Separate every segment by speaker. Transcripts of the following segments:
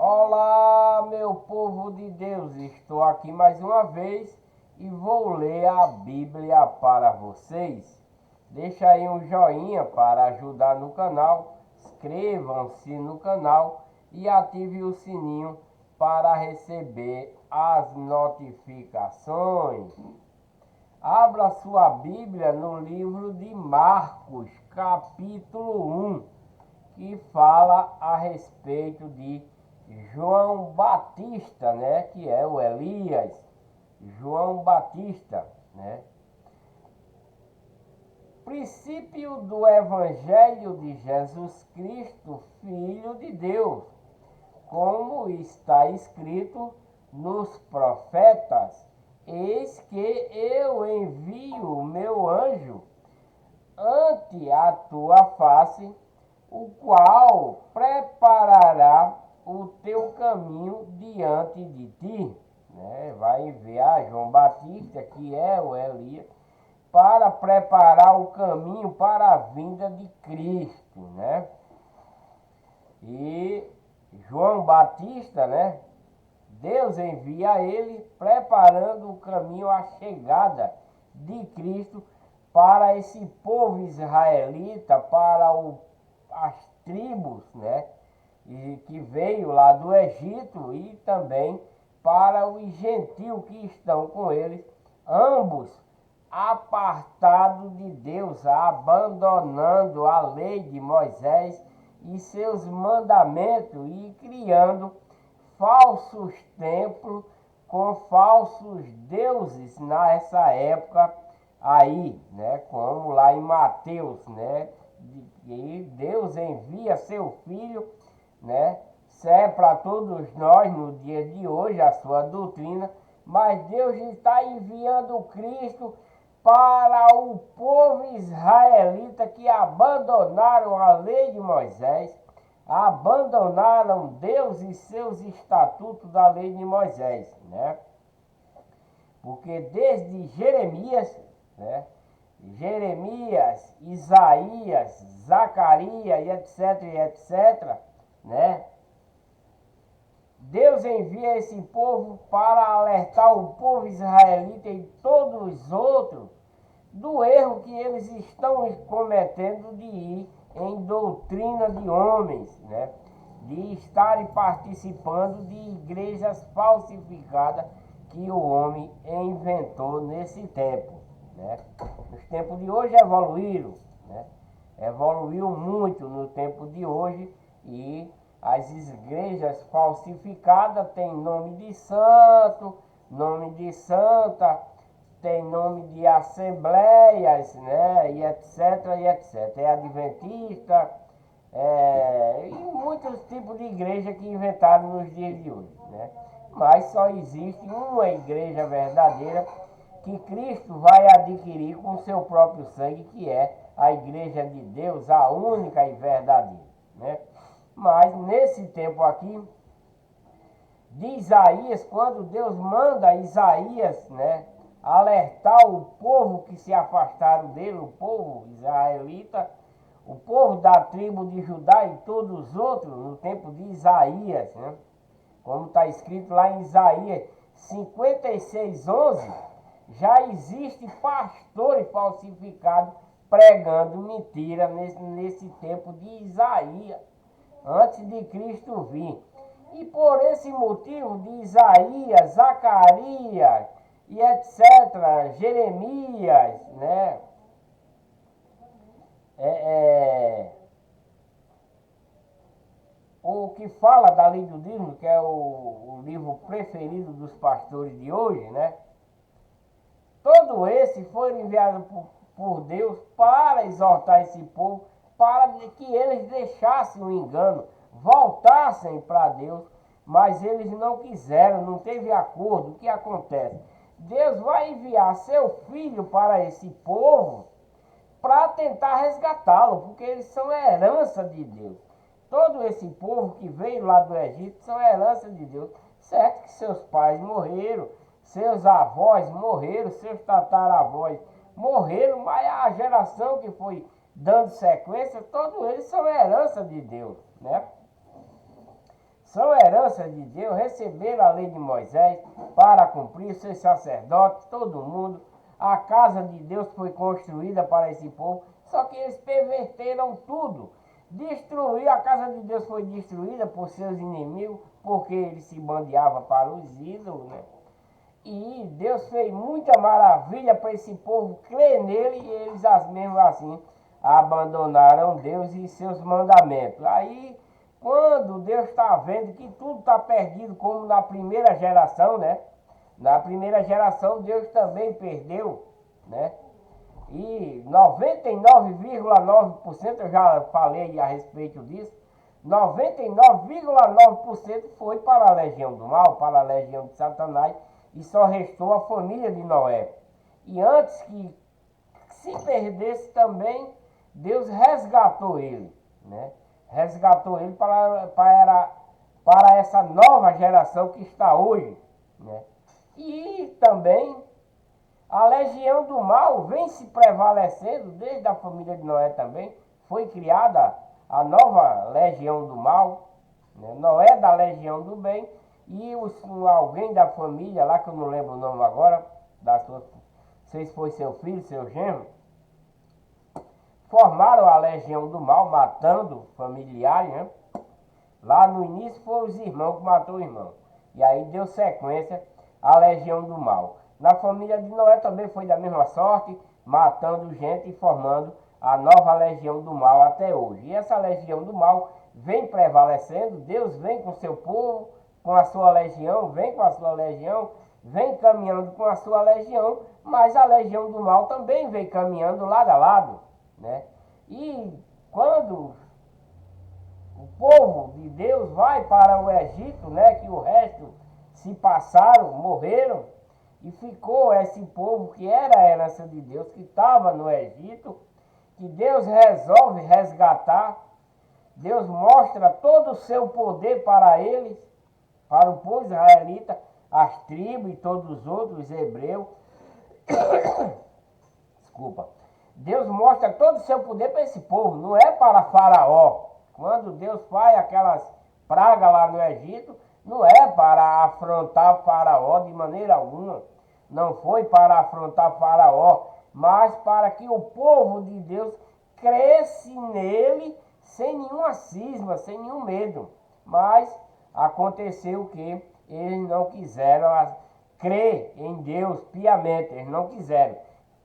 Speaker 1: Olá, meu povo de Deus, estou aqui mais uma vez e vou ler a Bíblia para vocês. Deixa aí um joinha para ajudar no canal, inscrevam-se no canal e ative o sininho para receber as notificações. Abra sua Bíblia no livro de Marcos, capítulo 1, que fala a respeito de João Batista, né, que é o Elias, João Batista, né? Princípio do Evangelho de Jesus Cristo, Filho de Deus, como está escrito nos profetas: eis que eu envio o meu anjo ante a tua face, o qual preparará o teu caminho diante de ti. Né? Vai enviar João Batista, que é o Elias, para preparar o caminho para a vinda de Cristo. Né? E João Batista, né? Deus envia ele preparando o caminho à chegada de Cristo para esse povo israelita, para as tribos, né, e que veio lá do Egito, e também para os gentios que estão com eles, ambos apartados de Deus, abandonando a lei de Moisés e seus mandamentos e criando falsos templos com falsos deuses nessa época aí, né? Como lá em Mateus, né? E Deus envia seu Filho, né? Isso é para todos nós no dia de hoje, a sua doutrina, mas Deus está enviando Cristo para o povo israelita que abandonaram a lei de Moisés, abandonaram Deus e seus estatutos da lei de Moisés, né? Porque desde Jeremias, né? Jeremias, Isaías, Zacarias e etc, né? Deus envia esse povo para alertar o povo israelita e todos os outros do erro que eles estão cometendo de ir em doutrina de homens, né? De estarem participando de igrejas falsificadas que o homem inventou nesse tempo, né? Os tempos de hoje evoluíram, né? Evoluiu muito no tempo de hoje, e as igrejas falsificadas têm nome de santo, nome de santa, tem nome de assembleias, né, e etc. É adventista, e muitos tipos de igreja que inventaram nos dias de hoje, né? Mas só existe uma igreja verdadeira que Cristo vai adquirir com seu próprio sangue, que é a igreja de Deus, a única e verdadeira, né? Mas nesse tempo aqui de Isaías, quando Deus manda Isaías, né, alertar o povo que se afastaram dele, o povo israelita, o povo da tribo de Judá e todos os outros, no tempo de Isaías, né? Como está escrito lá em Isaías 56:11, já existe pastor falsificado pregando mentira nesse tempo de Isaías, antes de Cristo vir. E por esse motivo de Isaías, Zacarias e etc., Jeremias, né? O que fala da lei do dízimo, que é o livro preferido dos pastores de hoje, né? Todo esse foi enviado por Deus para exortar esse povo, para que eles deixassem o engano, voltassem para Deus, mas eles não quiseram, não teve acordo. O que acontece? Deus vai enviar seu filho para esse povo para tentar resgatá-lo, porque eles são a herança de Deus. Todo esse povo que veio lá do Egito são a herança de Deus. Certo que seus pais morreram, seus avós morreram, seus tataravós morreram, mas a geração que foi dando sequência, todos eles são a herança de Deus, né? são heranças de Deus, receberam a lei de Moisés para cumprir, ser sacerdotes, todo mundo. A casa de Deus foi construída para esse povo, só que eles perverteram tudo. Destruir, a casa de Deus foi destruída por seus inimigos, porque eles se bandeavam para os ídolos, né? E Deus fez muita maravilha para esse povo crer nele, e eles mesmo assim abandonaram Deus e seus mandamentos. Aí, quando Deus está vendo que tudo está perdido, como na primeira geração, né? Na primeira geração Deus também perdeu, né? E 99,9%, eu já falei a respeito disso, 99,9% foi para a legião do mal, para a legião de Satanás, e só restou a família de Noé. E antes que se perdesse também, Deus resgatou ele, né? Resgatou ele para essa nova geração que está hoje, né? E também a legião do mal vem se prevalecendo desde a família de Noé também. Foi criada a nova legião do mal, né? Noé da legião do bem e alguém da família lá, que eu não lembro o nome agora, não sei se foi seu filho, seu genro, formaram a legião do mal, matando familiares, né? Lá no início foram os irmãos que matou o irmão. E aí deu sequência à legião do mal. Na família de Noé também foi da mesma sorte, matando gente e formando a nova legião do mal até hoje. E essa legião do mal vem prevalecendo, Deus vem com seu povo, com a sua legião, vem com a sua legião, vem caminhando com a sua legião, mas a legião do mal também vem caminhando lado a lado, né? E quando o povo de Deus vai para o Egito, né, que o resto se passaram, morreram, e ficou esse povo que era a herança de Deus, que estava no Egito, que Deus resolve resgatar. Deus mostra todo o seu poder para eles, para o povo israelita, as tribos e todos os outros hebreus. Desculpa. Deus mostra todo o seu poder para esse povo, não é para Faraó. Quando Deus faz aquelas pragas lá no Egito, não é para afrontar Faraó de maneira alguma. Não foi para afrontar Faraó, mas para que o povo de Deus cresce nele sem nenhuma cisma, sem nenhum medo. Mas aconteceu que eles não quiseram crer em Deus piamente, eles não quiseram,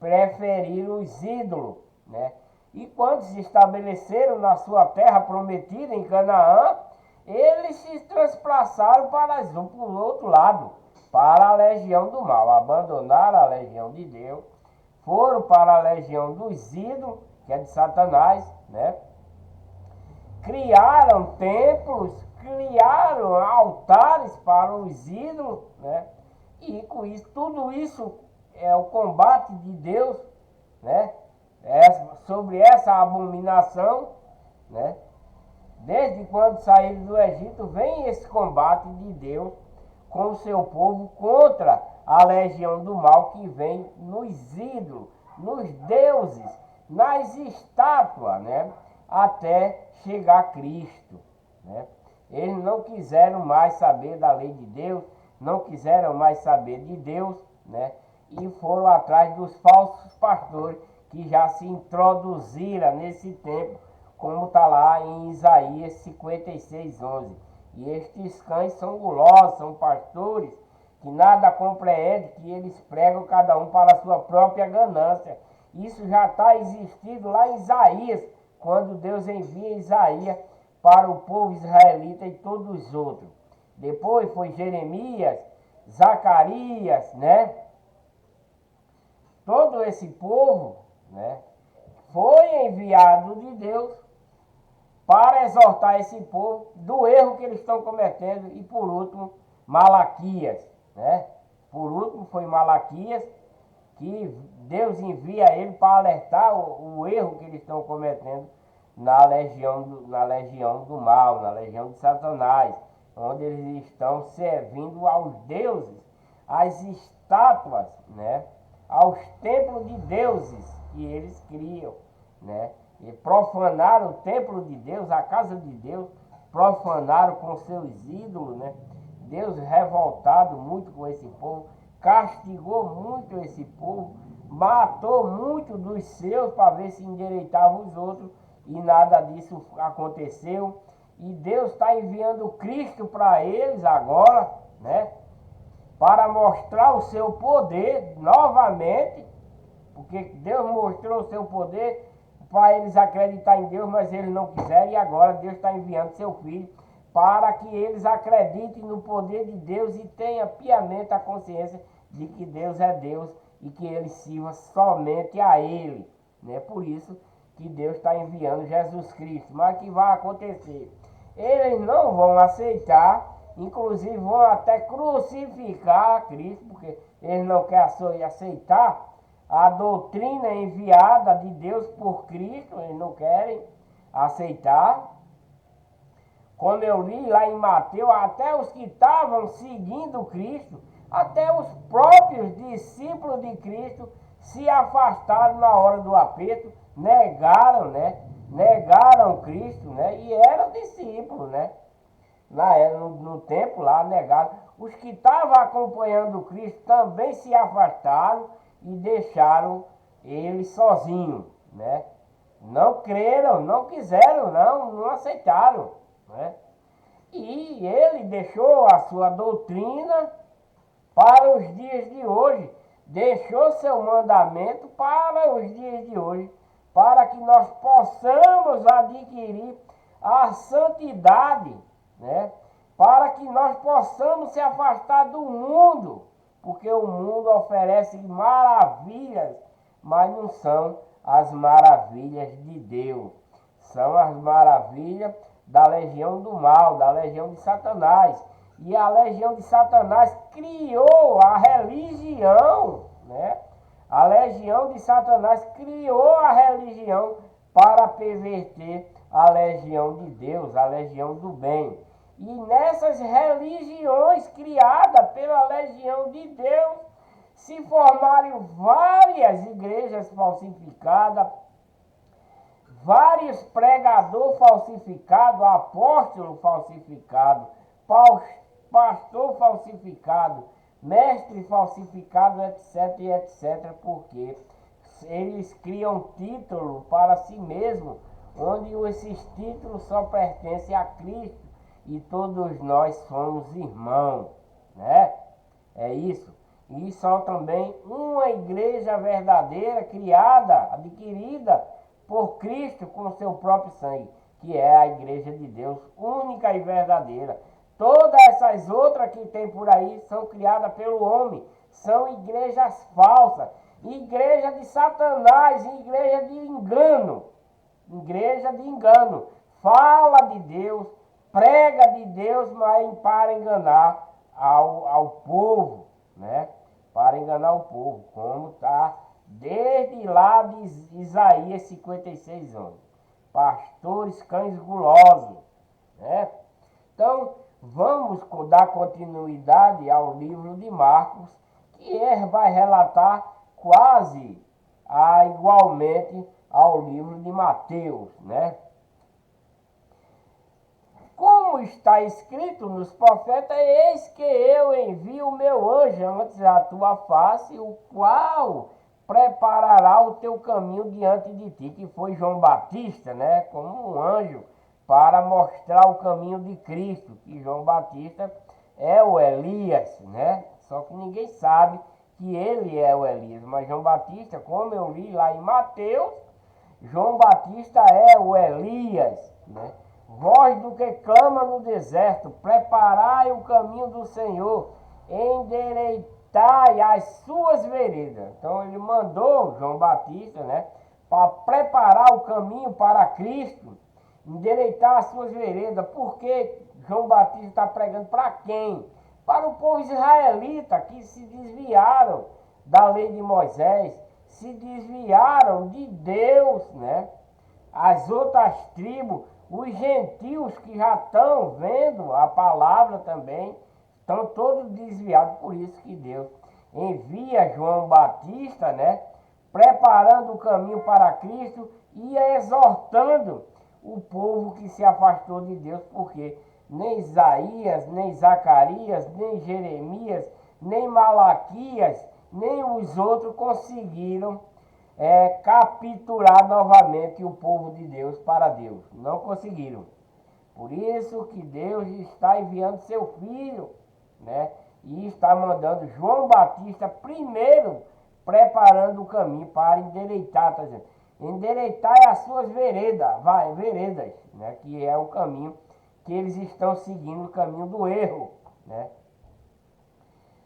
Speaker 1: preferiram os ídolos, né? E quando se estabeleceram na sua terra prometida, em Canaã, eles se transpassaram para o outro lado, para a legião do mal. Abandonaram a legião de Deus, foram para a legião dos ídolos, que é de Satanás, né? Criaram templos, criaram altares para os ídolos, né? E com isso, tudo isso é o combate de Deus, né? Sobre essa abominação, né? Desde quando saíram do Egito, vem esse combate de Deus com o seu povo contra a legião do mal que vem nos ídolos, nos deuses, nas estátuas, né? Até chegar Cristo, né? Eles não quiseram mais saber da lei de Deus, não quiseram mais saber de Deus, né? E foram atrás dos falsos pastores que já se introduziram nesse tempo, como está lá em Isaías 56:11. E estes cães são gulosos, são pastores que nada compreendem, que eles pregam cada um para a sua própria ganância. Isso já está existindo lá em Isaías, quando Deus envia Isaías para o povo israelita e todos os outros. Depois foi Jeremias, Zacarias, né? Todo esse povo, né, foi enviado de Deus para exortar esse povo do erro que eles estão cometendo. E por último, Malaquias, né? Por último foi Malaquias, que Deus envia ele para alertar o erro que eles estão cometendo na legião do mal, na legião de Satanás, onde eles estão servindo aos deuses, às estátuas, né? Aos templos de deuses que eles criam, né? E profanaram o templo de Deus, a casa de Deus, profanaram com seus ídolos, né? Deus revoltado muito com esse povo, castigou muito esse povo, matou muito dos seus para ver se endireitava os outros, e nada disso aconteceu. E Deus está enviando Cristo para eles agora, né? Para mostrar o seu poder novamente, porque Deus mostrou o seu poder para eles acreditarem em Deus, mas eles não quiseram, e agora Deus está enviando seu Filho para que eles acreditem no poder de Deus e tenham piamente a consciência de que Deus é Deus e que eles sirvam somente a Ele, né? Por isso que Deus está enviando Jesus Cristo. Mas o que vai acontecer? Eles não vão aceitar, inclusive vão até crucificar Cristo, porque eles não querem aceitar a doutrina enviada de Deus por Cristo, eles não querem aceitar. Como eu li lá em Mateus, até os que estavam seguindo Cristo, até os próprios discípulos de Cristo se afastaram na hora do aperto, negaram, né? Negaram Cristo, né? E eram discípulos, né? No tempo lá, negaram. Os que estavam acompanhando Cristo também se afastaram e deixaram ele sozinho, né? Não creram, não quiseram, não aceitaram, né? E ele deixou a sua doutrina para os dias de hoje, deixou seu mandamento para os dias de hoje, para que nós possamos adquirir a santidade, né? Para que nós possamos se afastar do mundo, porque o mundo oferece maravilhas, mas não são as maravilhas de Deus. São as maravilhas da legião do mal, da legião de Satanás. E a legião de Satanás criou a religião, né? A legião de Satanás criou a religião para perverter a legião de Deus, a legião do bem. E nessas religiões criadas pela legião de Deus, se formaram várias igrejas falsificadas, vários pregadores falsificados, apóstolo falsificado, pastor falsificado, mestre falsificado, etc, etc, porque eles criam título para si mesmos, onde esses títulos só pertencem a Cristo, e todos nós somos irmãos, né? É isso. E só também uma igreja verdadeira, criada, adquirida por Cristo com o seu próprio sangue, que é a igreja de Deus, única e verdadeira. Todas essas outras que tem por aí são criadas pelo homem, são igrejas falsas, igreja de Satanás, igreja de engano, fala de Deus, prega de Deus, mas para enganar ao povo, né? Para enganar o povo, como está desde lá de Isaías 56 anos. Pastores cães gulosos, né? Então, vamos dar continuidade ao livro de Marcos, que vai relatar quase igualmente ao livro de Mateus, né? Como está escrito nos profetas, eis que eu envio o meu anjo antes da tua face, o qual preparará o teu caminho diante de ti, que foi João Batista, né? Como um anjo, para mostrar o caminho de Cristo, que João Batista é o Elias, né? Só que ninguém sabe que ele é o Elias, mas João Batista, como eu li lá em Mateus, João Batista é o Elias, né? Voz do que clama no deserto, preparai o caminho do Senhor, endireitai as suas veredas. Então ele mandou João Batista, né, para preparar o caminho para Cristo, endireitar as suas veredas. Porque João Batista está pregando para quem? Para o povo israelita, que se desviaram da lei de Moisés, se desviaram de Deus, né? As outras tribos, os gentios que já estão vendo a palavra também, estão todos desviados. Por isso que Deus envia João Batista, né? Preparando o caminho para Cristo e exortando o povo que se afastou de Deus, porque nem Isaías, nem Zacarias, nem Jeremias, nem Malaquias, nem os outros conseguiram capturar novamente o povo de Deus para Deus. Não conseguiram. Por isso que Deus está enviando seu filho, né? E está mandando João Batista primeiro, preparando o caminho para endireitar, tá dizendo? Endireitar as suas veredas, né? Que é o caminho que eles estão seguindo, o caminho do erro, né?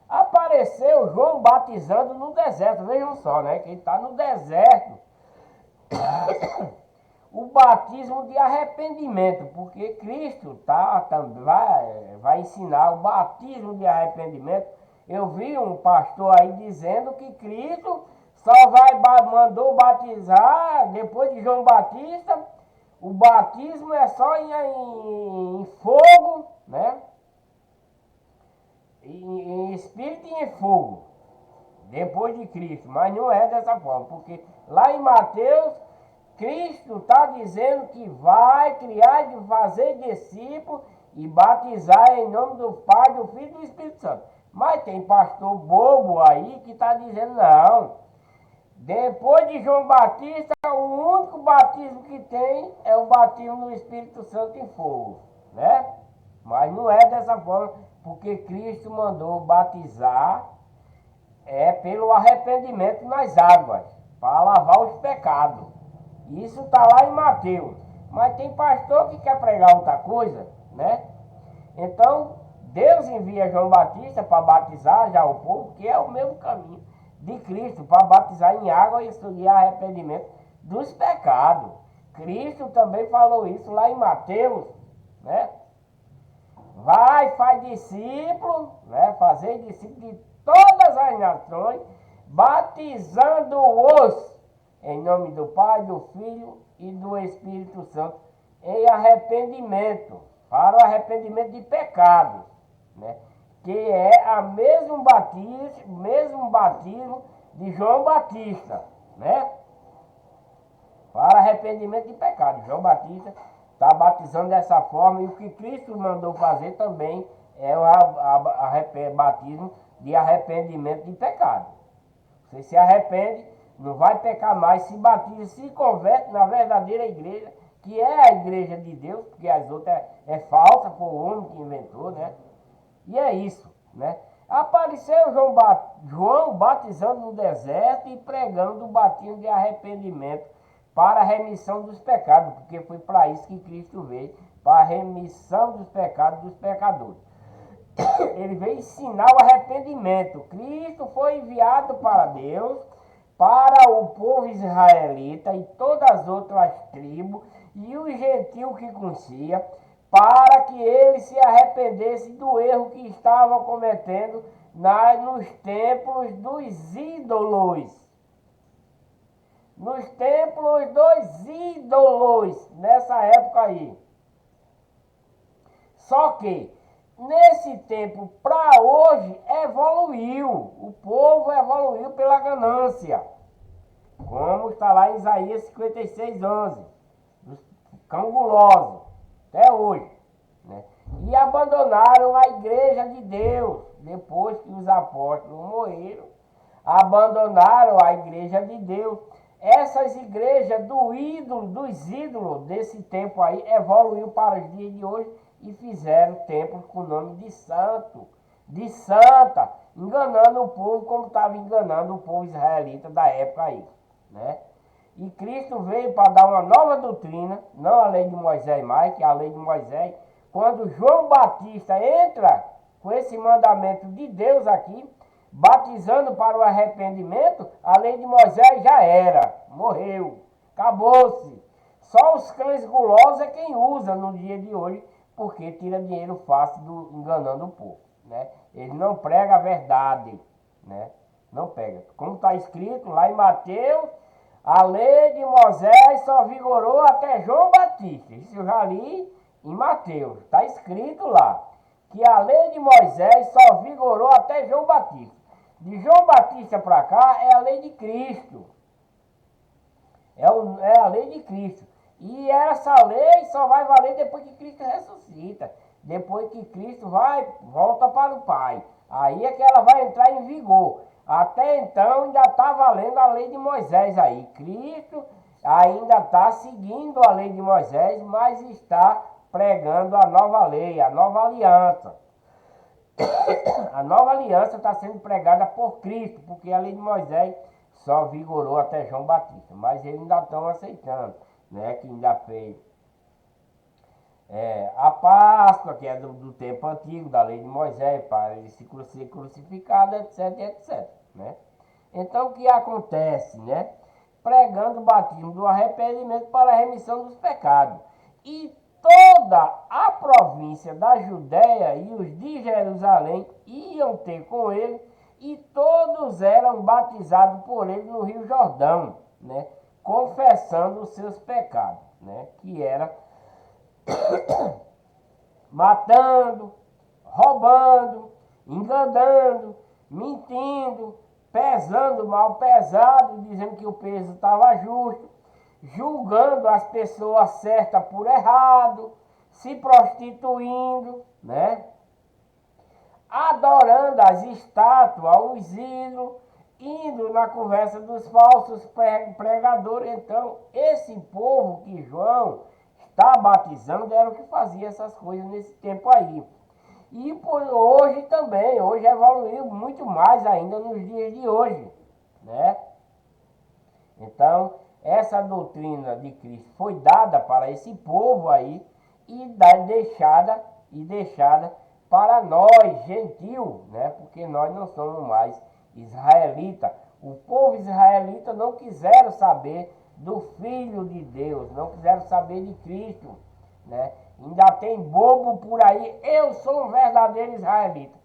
Speaker 1: Apareceu João batizando no deserto, vejam só, né? Que ele está no deserto. O batismo de arrependimento, porque Cristo vai ensinar o batismo de arrependimento. Eu vi um pastor aí dizendo que Cristo só mandou batizar depois de João Batista. O batismo é só em fogo, né? Em espírito e em fogo, depois de Cristo. Mas não é dessa forma, porque lá em Mateus, Cristo está dizendo que vai criar e fazer discípulos e batizar em nome do Pai, do Filho e do Espírito Santo. Mas tem pastor bobo aí que está dizendo não. Depois de João Batista, o único batismo que tem é o batismo no Espírito Santo em fogo, né? Mas não é dessa forma, porque Cristo mandou batizar pelo arrependimento nas águas, para lavar os pecados. Isso está lá em Mateus. Mas tem pastor que quer pregar outra coisa, né? Então, Deus envia João Batista para batizar já o povo, que é o mesmo caminho de Cristo, para batizar em água e arrependimento dos pecados. Cristo também falou isso lá em Mateus, né? Faz discípulo, né? Fazer discípulo de todas as nações, batizando-os em nome do Pai, do Filho e do Espírito Santo, em arrependimento, para o arrependimento de pecados, né? Que é a mesmo batismo de João Batista, né? Para arrependimento de pecados. João Batista está batizando dessa forma, e o que Cristo mandou fazer também é o batismo de arrependimento de pecado. Você se arrepende, não vai pecar mais, se batiza, se converte na verdadeira igreja, que é a igreja de Deus, porque as outras é falsa, foi o homem que inventou, né? E é isso, né? Apareceu João batizando no deserto e pregando o batismo de arrependimento para a remissão dos pecados, porque foi para isso que Cristo veio, para a remissão dos pecados dos pecadores. Ele veio ensinar o arrependimento. Cristo foi enviado para Deus, para o povo israelita e todas as outras tribos e o gentil que conhecia, para que ele se arrependesse do erro que estavam cometendo nos templos dos ídolos. Nos templos dos ídolos, nessa época aí. Só que, nesse tempo, para hoje, evoluiu. O povo evoluiu pela ganância. Como está lá em Isaías 56:11. Dos cangulosos. Até hoje. Né? E abandonaram a igreja de Deus. Depois que os apóstolos morreram, abandonaram a igreja de Deus. Essas igrejas dos ídolos desse tempo aí, evoluiu para os dias de hoje e fizeram templos com o nome de santo, de santa, enganando o povo como estava enganando o povo israelita da época aí, né? E Cristo veio para dar uma nova doutrina, não a lei de Moisés mais, que a lei de Moisés, quando João Batista entra com esse mandamento de Deus aqui, batizando para o arrependimento, a lei de Moisés já era, morreu, acabou-se. Só os cães gulosos é quem usa no dia de hoje, porque tira dinheiro fácil enganando o povo, né? Ele não prega a verdade, né? Não pega. Como está escrito lá em Mateus, a lei de Moisés só vigorou até João Batista. Isso eu já li em Mateus, está escrito lá, que a lei de Moisés só vigorou até João Batista. De João Batista para cá é a lei de Cristo. É a lei de Cristo. E essa lei só vai valer depois que Cristo ressuscita. Depois que Cristo volta para o Pai. Aí é que ela vai entrar em vigor. Até então ainda está valendo a lei de Moisés aí. Cristo ainda está seguindo a lei de Moisés, mas está pregando a nova lei, a nova aliança. A nova aliança está sendo pregada por Cristo, porque a lei de Moisés só vigorou até João Batista. Mas eles ainda estão aceitando, né? Que ainda fez a Páscoa, que é do tempo antigo, da lei de Moisés, para ele ser crucificado, etc, etc. Né? Então o que acontece, né? Pregando o batismo do arrependimento para a remissão dos pecados. E toda a província da Judéia e os de Jerusalém iam ter com ele, e todos eram batizados por ele no Rio Jordão, né? Confessando os seus pecados, né? Que era matando, roubando, enganando, mentindo, pesando mal pesado, dizendo que o peso estava justo, julgando as pessoas certas por errado, se prostituindo, né? Adorando as estátuas, os ídolos, indo na conversa dos falsos pregadores. Então, esse povo que João está batizando era o que fazia essas coisas nesse tempo aí. E por hoje também, hoje evoluiu muito mais ainda nos dias de hoje, né? Então, essa doutrina de Cristo foi dada para esse povo aí e deixada para nós, gentil, né? Porque nós não somos mais israelitas. O povo israelita não quiseram saber do Filho de Deus, não quiseram saber de Cristo, né? Ainda tem bobo por aí. Eu sou um verdadeiro israelita.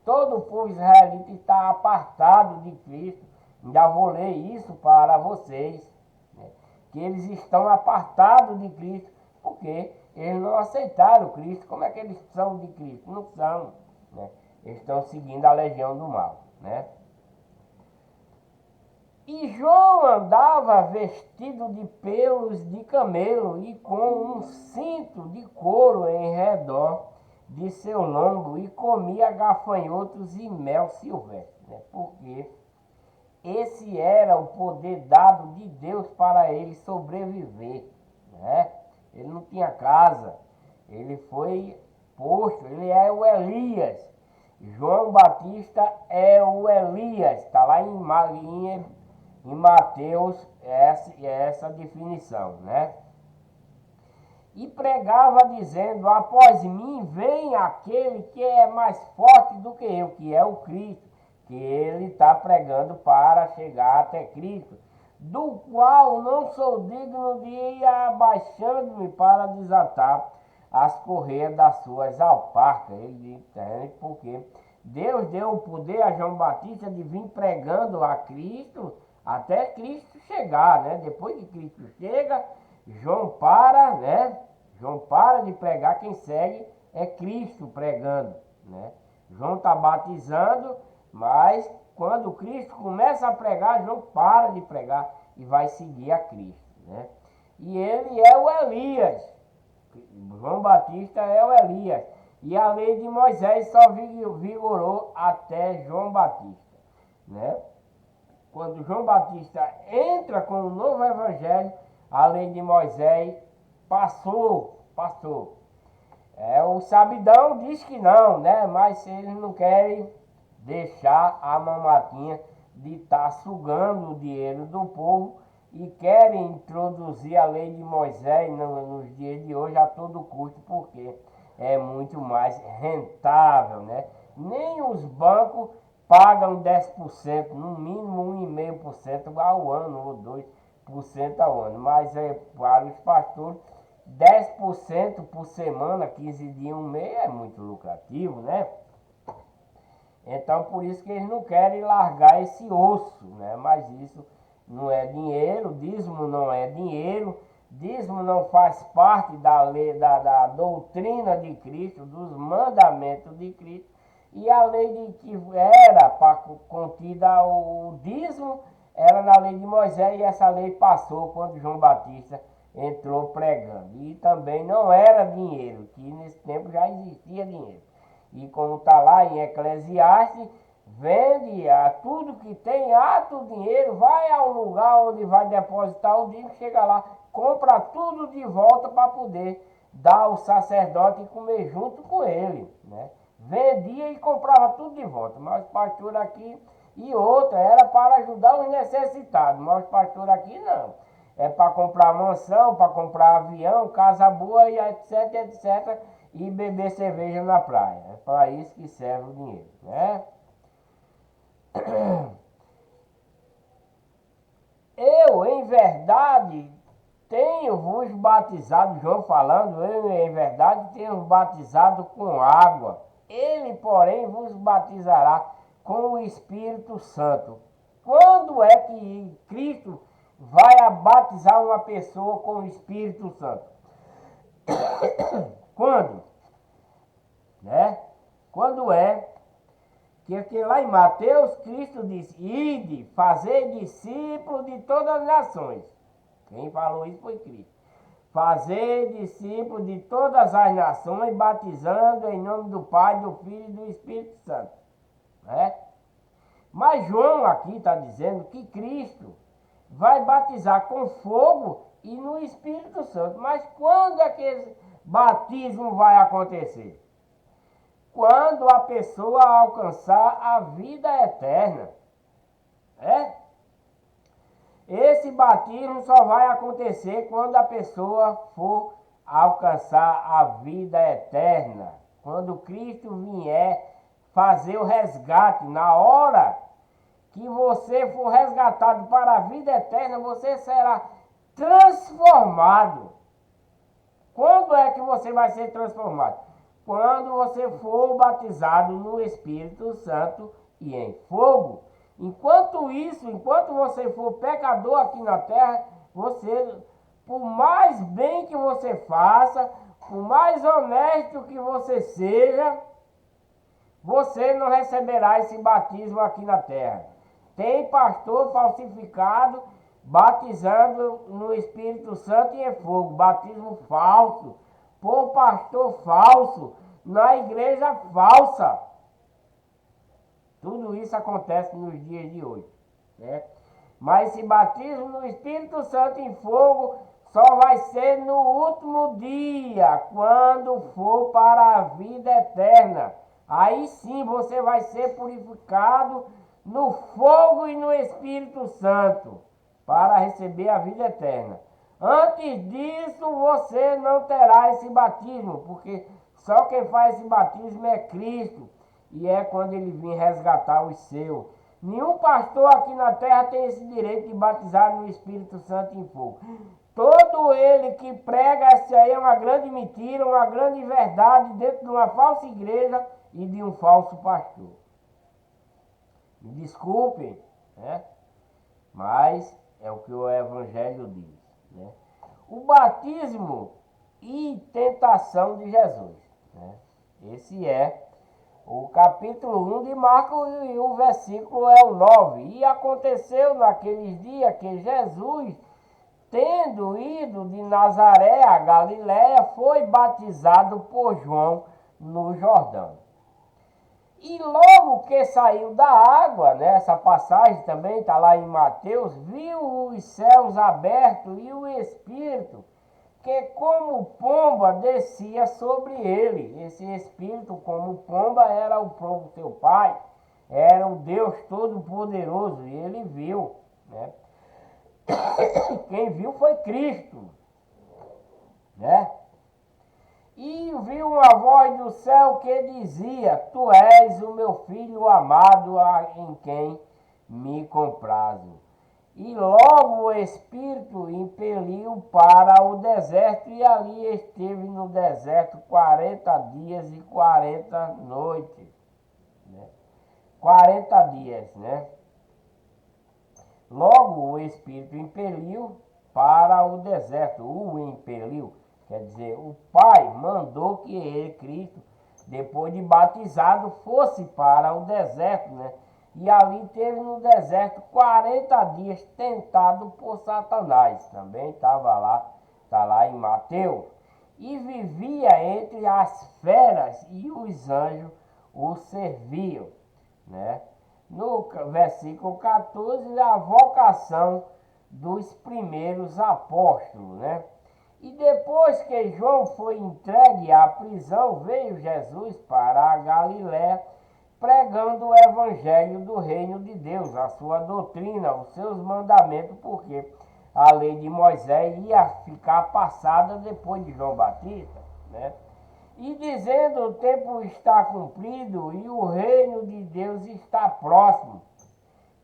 Speaker 1: Todo o povo israelita está apartado de Cristo. Ainda vou ler isso para vocês, né? Que eles estão apartados de Cristo porque eles não aceitaram Cristo. Como é que eles são de Cristo? Não são, né? Eles estão seguindo a legião do mal, né? E João andava vestido de pelos de camelo e com um cinto de couro em redor de seu lombo, e comia gafanhotos e mel silvestre, né? Porque esse era o poder dado de Deus para ele sobreviver, né? Ele não tinha casa, ele foi posto, ele é o Elias. João Batista é o Elias, está lá em Mateus essa definição, né? E pregava dizendo: após mim vem aquele que é mais forte do que eu, que é o Cristo, que ele está pregando para chegar até Cristo, do qual não sou digno de ir abaixando-me para desatar as correias das suas alparcas. Ele entende porque Deus deu o poder a João Batista de vir pregando a Cristo até Cristo chegar, né? Depois que Cristo chega, João para, né? João para de pregar, quem segue é Cristo pregando, né? João está batizando, mas quando Cristo começa a pregar, João para de pregar e vai seguir a Cristo, né? E ele é o Elias. João Batista é o Elias. E a lei de Moisés só vigorou até João Batista, né? Quando João Batista entra com o novo evangelho, a lei de Moisés passou. O sabidão diz que não, né? Mas eles não querem deixar a mamatinha de estar sugando o dinheiro do povo e querem introduzir a lei de Moisés nos dias de hoje a todo custo, porque é muito mais rentável, né? Nem os bancos pagam 10%, no mínimo 1,5% ao ano, ou 2% ao ano. Mas para os pastores, 10% por semana, 15 dias, um mês, é muito lucrativo, né? Então, por isso que eles não querem largar esse osso, né? Mas isso não é dinheiro, dízimo não é dinheiro, dízimo não faz parte da lei, da doutrina de Cristo, dos mandamentos de Cristo. E a lei de que era contida o dízimo era na lei de Moisés, e essa lei passou quando João Batista entrou pregando. E também não era dinheiro, que nesse tempo já existia dinheiro. E como está lá em Eclesiastes, vende a tudo que tem, ata o dinheiro, vai ao lugar onde vai depositar o dinheiro, chega lá, compra tudo de volta para poder dar ao sacerdote e comer junto com ele, né? Vendia e comprava tudo de volta. Mas o pastor aqui, e outra, era para ajudar os necessitados, mas o pastor aqui não. É para comprar mansão, para comprar avião, casa boa e etc, etc. E beber cerveja na praia. É para isso que serve o dinheiro, né? Eu, em verdade, tenho-vos batizado, João falando, eu, em verdade, tenho batizado com água. Ele, porém, vos batizará com o Espírito Santo. Quando é que Cristo vai batizar uma pessoa com o Espírito Santo? Quando? Né? Quando é que lá em Mateus, Cristo diz, ide, fazer discípulos de todas as nações. Quem falou isso foi Cristo. Fazer discípulos de todas as nações, batizando em nome do Pai, do Filho e do Espírito Santo. Né? Mas João aqui está dizendo que Cristo vai batizar com fogo e no Espírito Santo. Mas quando é que esse batismo vai acontecer? Quando a pessoa alcançar a vida eterna. Esse batismo só vai acontecer quando a pessoa for alcançar a vida eterna. Quando Cristo vier fazer o resgate, na hora que você for resgatado para a vida eterna, você será transformado. Quando é que você vai ser transformado? Quando você for batizado no Espírito Santo e em fogo. Enquanto isso, enquanto você for pecador aqui na terra, você, por mais bem que você faça, por mais honesto que você seja, você não receberá esse batismo aqui na terra. Tem pastor falsificado batizando no Espírito Santo e em fogo, batismo falso, por pastor falso, na igreja falsa. Tudo isso acontece nos dias de hoje, né? Mas esse batismo no Espírito Santo em fogo só vai ser no último dia, quando for para a vida eterna. Aí sim você vai ser purificado no fogo e no Espírito Santo para receber a vida eterna. Antes disso você não terá esse batismo, porque só quem faz esse batismo é Cristo. E é quando ele vir resgatar os seus. Nenhum pastor aqui na terra tem esse direito de batizar no Espírito Santo em fogo. Todo ele que prega isso aí é uma grande mentira, uma grande verdade dentro de uma falsa igreja e de um falso pastor. Me desculpem, né? Mas é o que o Evangelho diz, né? O batismo e tentação de Jesus, né? Esse é o capítulo 1 de Marcos e o versículo é o 9. E aconteceu naqueles dias que Jesus, tendo ido de Nazaré a Galiléia, foi batizado por João no Jordão. E logo que saiu da água, né, essa passagem também está lá em Mateus, viu os céus abertos e o Espírito, que como pomba descia sobre ele. Esse Espírito, como pomba, era o próprio seu Pai, era o Deus Todo-Poderoso, e ele viu, né? Quem viu foi Cristo, né? E viu uma voz do céu que dizia: Tu és o meu filho amado, em quem me comprazo. E logo o Espírito impeliu para o deserto, e ali esteve no deserto 40 dias e 40 noites. Né? 40 dias, né? Logo o Espírito impeliu para o deserto, o impeliu. Quer dizer, o Pai mandou que ele, Cristo, depois de batizado, fosse para o deserto, né? E ali teve no deserto 40 dias tentado por Satanás. Também estava lá Está lá em Mateus. E vivia entre as feras e os anjos o serviam, né? No versículo 14, a vocação dos primeiros apóstolos, né? E depois que João foi entregue à prisão, veio Jesus para a Galiléia, pregando o evangelho do reino de Deus, a sua doutrina, os seus mandamentos, porque a lei de Moisés ia ficar passada depois de João Batista, né? E dizendo: o tempo está cumprido e o reino de Deus está próximo.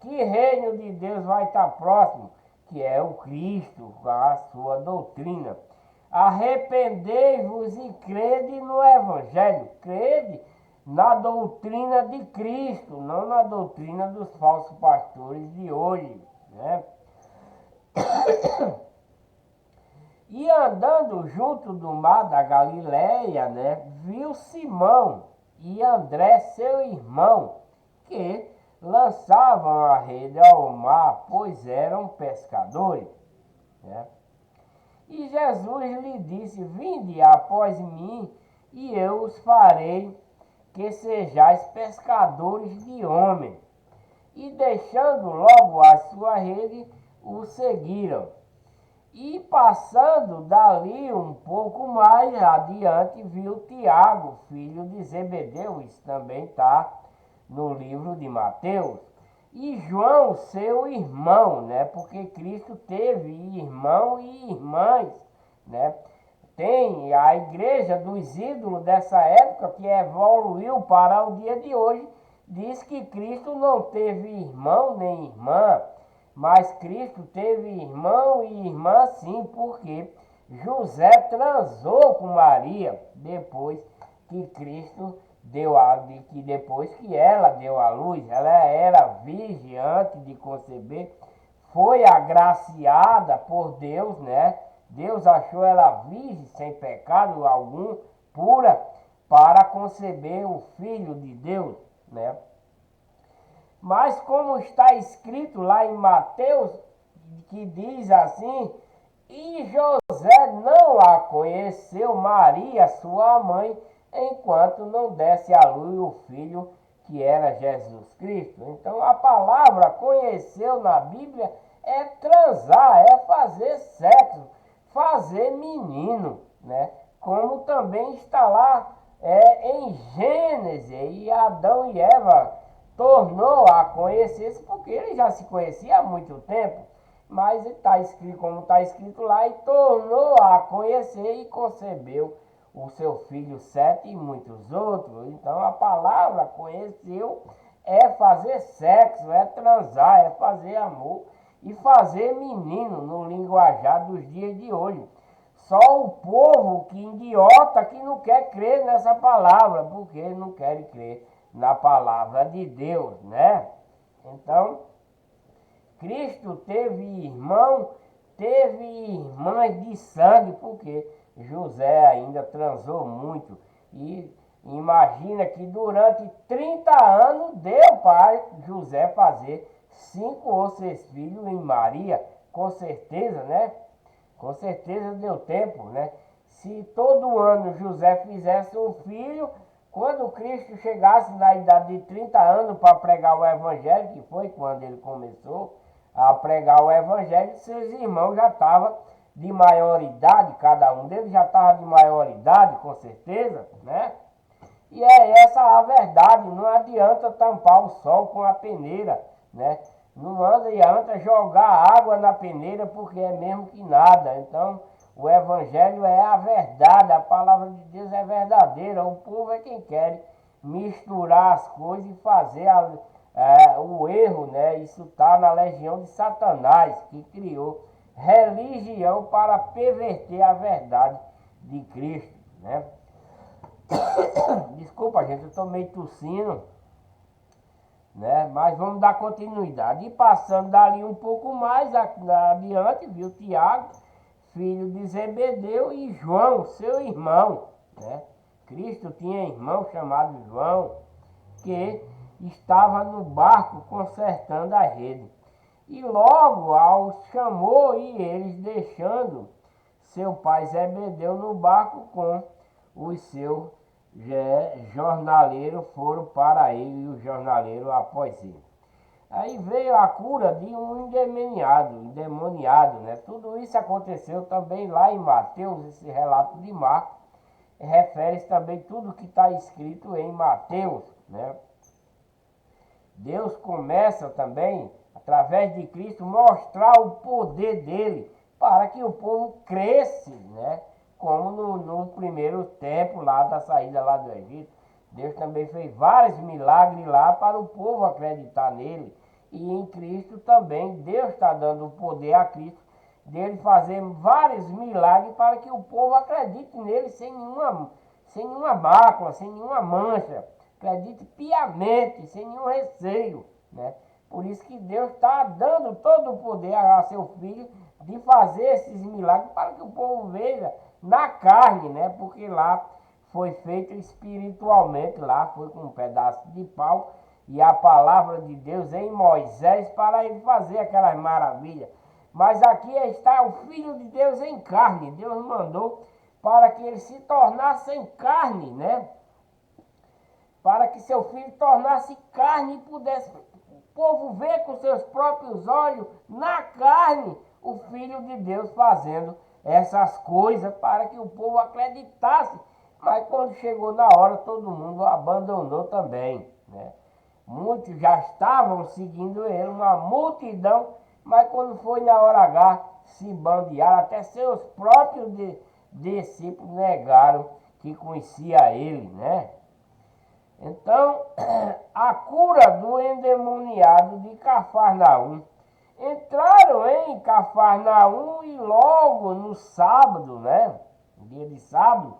Speaker 1: Que reino de Deus vai estar próximo? Que é o Cristo, a sua doutrina. Arrependei-vos e crede no Evangelho. Crede na doutrina de Cristo, não na doutrina dos falsos pastores de hoje, né? E andando junto do mar da Galileia, né, viu Simão e André, seu irmão, que lançavam a rede ao mar, pois eram pescadores, né? E Jesus lhe disse: vinde após mim, e eu os farei que sejais pescadores de homens. E deixando logo a sua rede, o seguiram. E passando dali um pouco mais adiante, viu Tiago, filho de Zebedeu. Isso também está no livro de Mateus. E João, seu irmão, né? Porque Cristo teve irmão e irmãs, né? Tem a igreja dos ídolos dessa época, que evoluiu para o dia de hoje, diz que Cristo não teve irmão nem irmã, mas Cristo teve irmão e irmã sim, porque José transou com Maria depois que Cristo depois que ela deu à luz. Ela era virgem antes de conceber, foi agraciada por Deus, né? Deus achou ela virgem, sem pecado algum, pura, para conceber o Filho de Deus, né? Mas como está escrito lá em Mateus, que diz assim: e José não a conheceu, Maria, sua mãe, enquanto não desse à luz o filho que era Jesus Cristo. Então a palavra conheceu na Bíblia é transar, é fazer sexo, fazer menino, né? Como também está lá em Gênesis, e Adão e Eva tornou a conhecer-se, porque ele já se conhecia há muito tempo, mas está escrito como está escrito lá, e tornou a conhecer e concebeu o seu filho Sete e muitos outros. Então a palavra conheceu é fazer sexo, é transar, é fazer amor e fazer menino no linguajar dos dias de hoje. Só o povo que idiota que não quer crer nessa palavra, porque não quer crer na palavra de Deus, né? Então, Cristo teve irmão, teve irmãs de sangue, porque José ainda transou muito. E imagina que durante 30 anos deu para José fazer 5 ou 6 filhos em Maria, com certeza, né? Com certeza deu tempo, né? Se todo ano José fizesse um filho, quando Cristo chegasse na idade de 30 anos para pregar o evangelho, que foi quando ele começou a pregar o evangelho, seus irmãos já estavam de maioridade, cada um deles já estava de maioridade, com certeza, né? E é essa a verdade, não adianta tampar o sol com a peneira, né? Não adianta jogar água na peneira, porque é mesmo que nada. Então, o evangelho é a verdade, a palavra de Deus é verdadeira. O povo é quem quer misturar as coisas e fazer o erro, né? Isso está na legião de Satanás, que criou religião para perverter a verdade de Cristo, né? Desculpa, gente, eu estou meio tossindo, né? Mas vamos dar continuidade. E passando dali um pouco mais adiante, viu Tiago, filho de Zebedeu, e João, seu irmão, né? Cristo tinha irmão chamado João, que estava no barco consertando a rede. E logo os chamou, e eles, deixando seu pai Zebedeu no barco com os seus jornaleiros, foram para ele e o jornaleiro após ele. Aí veio a cura de um endemoniado, né? Tudo isso aconteceu também lá em Mateus, esse relato de Marcos, refere-se também tudo que está escrito em Mateus, né? Deus começa também, através de Cristo, mostrar o poder dele para que o povo cresce, né? Como no primeiro tempo lá da saída lá do Egito. Deus também fez vários milagres lá para o povo acreditar nele. E em Cristo também, Deus está dando o poder a Cristo dele fazer vários milagres para que o povo acredite nele sem nenhuma mácula, sem nenhuma mancha. Acredite piamente, sem nenhum receio, né? Por isso que Deus está dando todo o poder a seu Filho de fazer esses milagres para que o povo veja na carne, né? Porque lá foi feito espiritualmente, lá foi com um pedaço de pau e a palavra de Deus em Moisés para ele fazer aquelas maravilhas. Mas aqui está o Filho de Deus em carne. Deus mandou para que ele se tornasse em carne, né? Para que seu filho tornasse carne e pudesse o povo ver com seus próprios olhos, na carne, o Filho de Deus fazendo essas coisas para que o povo acreditasse. Mas quando chegou na hora, todo mundo abandonou também, né? Muitos já estavam seguindo ele, uma multidão, mas quando foi na hora H, se bandearam, até seus próprios discípulos negaram que conhecia ele, né? Então, a cura do endemoniado de Cafarnaum. Entraram em Cafarnaum e logo no sábado, né? Dia de sábado,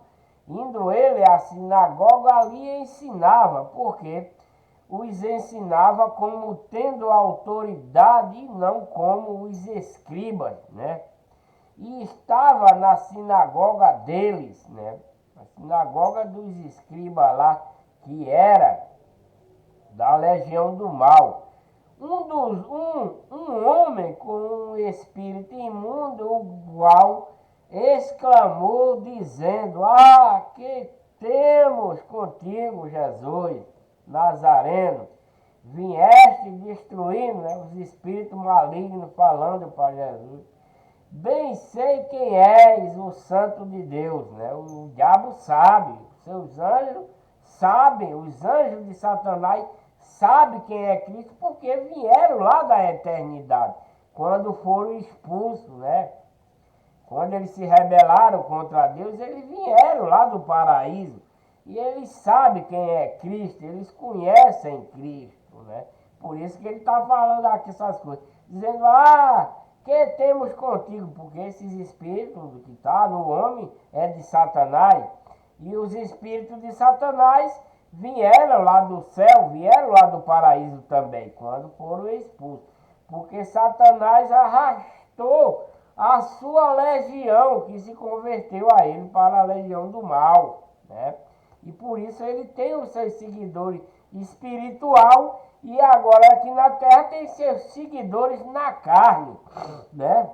Speaker 1: indo ele à sinagoga, ali ensinava, porque os ensinava como tendo autoridade e não como os escribas, né? E estava na sinagoga deles, né? A sinagoga dos escribas lá, que era da legião do mal. Um homem com um espírito imundo, o qual exclamou dizendo: que temos contigo, Jesus Nazareno? Vieste destruindo, né, os espíritos malignos, falando para Jesus: bem sei quem és, o Santo de Deus, né? O diabo sabe, seus anjos sabem, os anjos de Satanás sabem quem é Cristo, porque vieram lá da eternidade, quando foram expulsos, né? Quando eles se rebelaram contra Deus, eles vieram lá do paraíso. E eles sabem quem é Cristo, eles conhecem Cristo, né? Por isso que ele está falando aqui essas coisas, dizendo: que temos contigo, porque esses espíritos que estão no homem é de Satanás. E os espíritos de Satanás vieram lá do céu, vieram lá do paraíso também, quando foram expulsos. Porque Satanás arrastou a sua legião, que se converteu a ele para a legião do mal, né? E por isso ele tem os seus seguidores espiritual e agora aqui na terra tem seus seguidores na carne, né?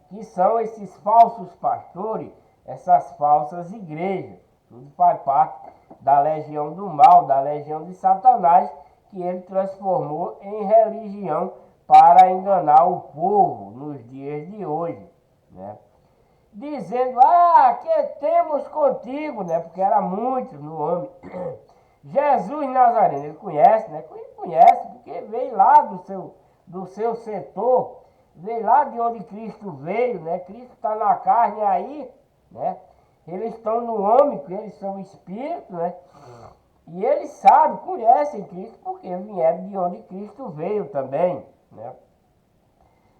Speaker 1: Que são esses falsos pastores, essas falsas igrejas. Tudo faz parte da legião do mal, da legião de Satanás, que ele transformou em religião para enganar o povo nos dias de hoje, né? Dizendo: que temos contigo, né? Porque era muitos no homem. Jesus Nazareno, ele conhece, né? Ele conhece, porque veio lá do seu setor, veio lá de onde Cristo veio, né? Cristo está na carne aí, né? Eles estão no homem, porque eles são espíritos, né? E eles sabem, conhecem Cristo, porque vieram de onde Cristo veio também, né?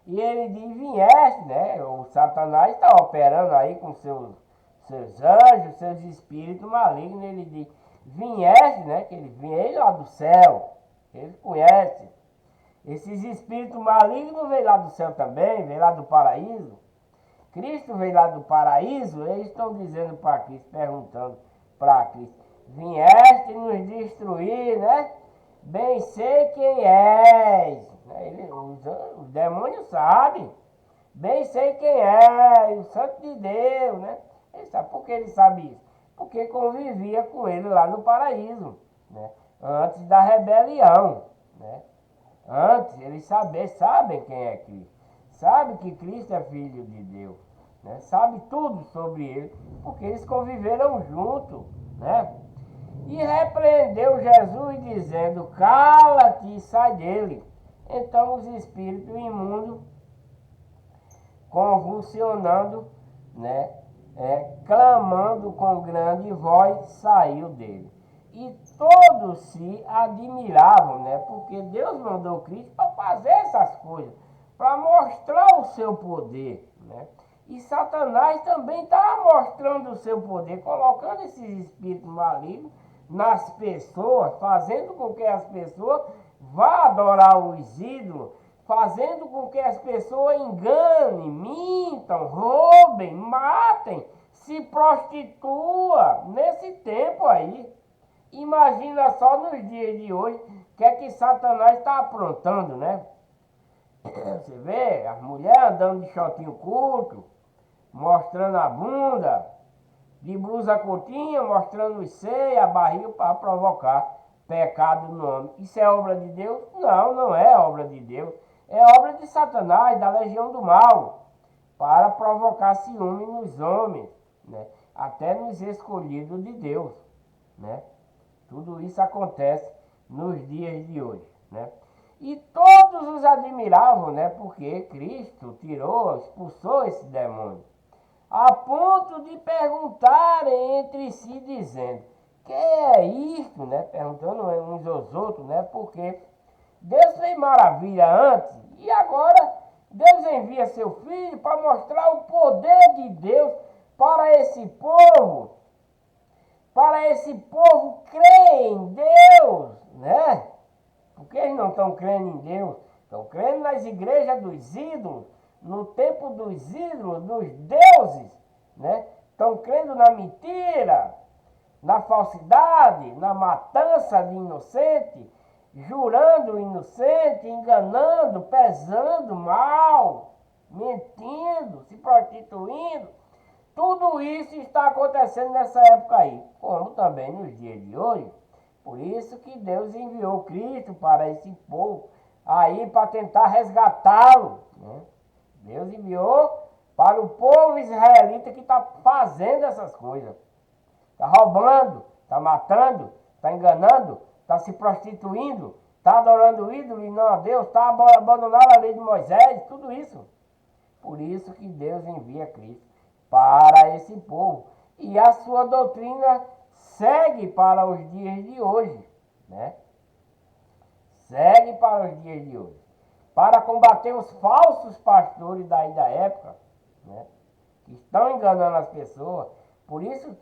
Speaker 1: E ele diz: vieste, né? O Satanás está operando aí com seus anjos, seus espíritos malignos. Ele diz: vieste, né? Que ele veio lá do céu. Ele conhece. Esses espíritos malignos veio lá do céu também, veio lá do paraíso. Cristo veio lá do paraíso. Eles estão dizendo para Cristo, perguntando para Cristo: vieste nos destruir, né? Bem sei quem és. Os demônios sabem. Bem sei quem é, o Santo de Deus, né? Ele sabe, por que ele sabe isso? Porque convivia com ele lá no paraíso, né? Antes da rebelião, né? Antes eles sabem quem é Cristo. Sabe que Cristo é filho de Deus, né? Sabe tudo sobre ele, porque eles conviveram juntos, né? E repreendeu Jesus dizendo, cala-te e sai dele. Então os espíritos imundos, convulsionando, né, clamando com grande voz, saiu dele. E todos se admiravam, né, porque Deus mandou Cristo para fazer essas coisas, para mostrar o seu poder, né? E Satanás também está mostrando o seu poder, colocando esses espíritos malignos nas pessoas, fazendo com que as pessoas vá adorar os ídolos, fazendo com que as pessoas enganem, mintam, roubem, matem, se prostituam nesse tempo aí. Imagina só nos dias de hoje o que é que Satanás está aprontando, né? Você vê as mulheres andando de shortinho curto, mostrando a bunda, de blusa curtinha, mostrando os seios, a barriga para provocar pecado no homem. Isso é obra de Deus? Não, não é obra de Deus. É obra de Satanás, da legião do mal, para provocar ciúme nos homens, né? Até nos escolhidos de Deus, né? Tudo isso acontece nos dias de hoje, né? E todos os admiravam, né? Porque Cristo expulsou esse demônio, a ponto de perguntarem entre si, dizendo, que é isto, né? Perguntando uns aos outros, né? Porque Deus fez maravilha antes e agora Deus envia seu Filho para mostrar o poder de Deus para esse povo, crer em Deus, né? Porque eles não estão crendo em Deus, estão crendo nas igrejas dos ídolos, no templo dos ídolos, dos deuses, né? Estão crendo na mentira, na falsidade, na matança de inocente, jurando inocente, enganando, pesando mal, mentindo, se prostituindo. Tudo isso está acontecendo nessa época aí, como também nos dias de hoje. Por isso que Deus enviou Cristo para esse povo aí para tentar resgatá-lo, né? Deus enviou para o povo israelita que está fazendo essas coisas. Está roubando, está matando, está enganando, está se prostituindo, está adorando o ídolo e não a Deus, está abandonando a lei de Moisés, tudo isso. Por isso que Deus envia Cristo para esse povo. E a sua doutrina segue para os dias de hoje, né? Segue para os dias de hoje. Para combater os falsos pastores daí da época, né? Que estão enganando as pessoas. Por isso,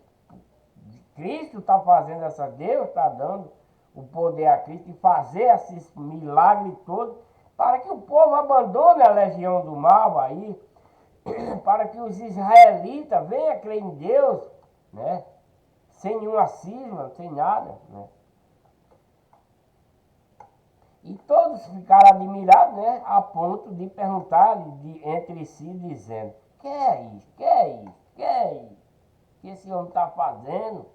Speaker 1: Cristo está fazendo essa, Deus está dando o poder a Cristo e fazer esses milagres todos para que o povo abandone a legião do mal aí, para que os israelitas venham a crer em Deus, né? Sem nenhuma cisma, sem nada, né? E todos ficaram admirados, né? A ponto de perguntar entre si, dizendo, que é isso? Que é isso? Que é isso? Que esse homem está fazendo?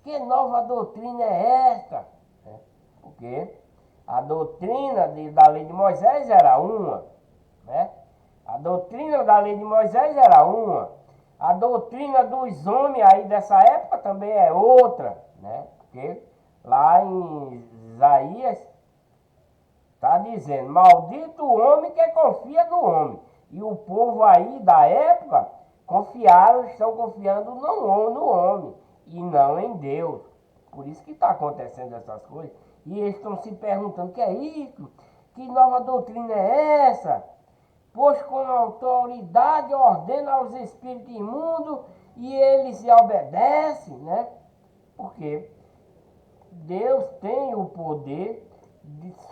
Speaker 1: Que nova doutrina é esta? Porque a doutrina da lei de Moisés era uma, né? A doutrina da lei de Moisés era uma. A doutrina dos homens aí dessa época também é outra, né? Porque lá em Isaías está dizendo, maldito o homem que confia no homem. E o povo aí da época estão confiando no homem e não em Deus. Por isso que está acontecendo essas coisas. E eles estão se perguntando, que é isso? Que nova doutrina é essa? Pois com autoridade ordena aos espíritos imundos e eles se obedecem, né? Porque Deus tem o poder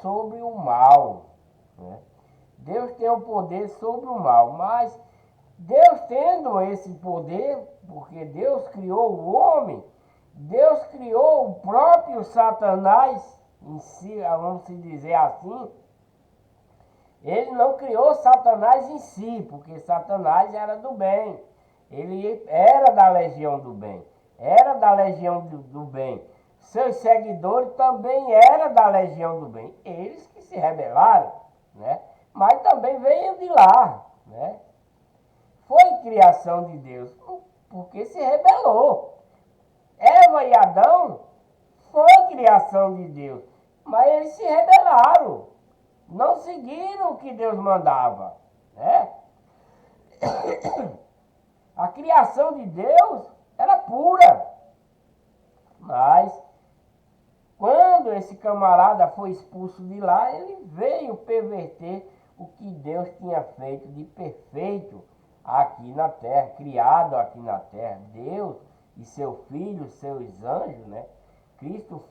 Speaker 1: sobre o mal, né? Deus tem o poder sobre o mal, mas Deus tendo esse poder, porque Deus criou o homem, Deus criou o próprio Satanás, em si, vamos dizer assim, Ele não criou Satanás em si, porque Satanás era do bem. Ele era da legião do bem. Era da legião do bem. Seus seguidores também eram da legião do bem. Eles que se rebelaram, né? Mas também veio de lá, né? Foi criação de Deus, porque se rebelou. Eva e Adão foi criação de Deus, mas eles se rebelaram. Não seguiram o que Deus mandava, né? A criação de Deus era pura, mas quando esse camarada foi expulso de lá, ele veio perverter o que Deus tinha feito de perfeito aqui na terra, criado aqui na terra. Deus e seu filho, seus anjos, né? Cristo,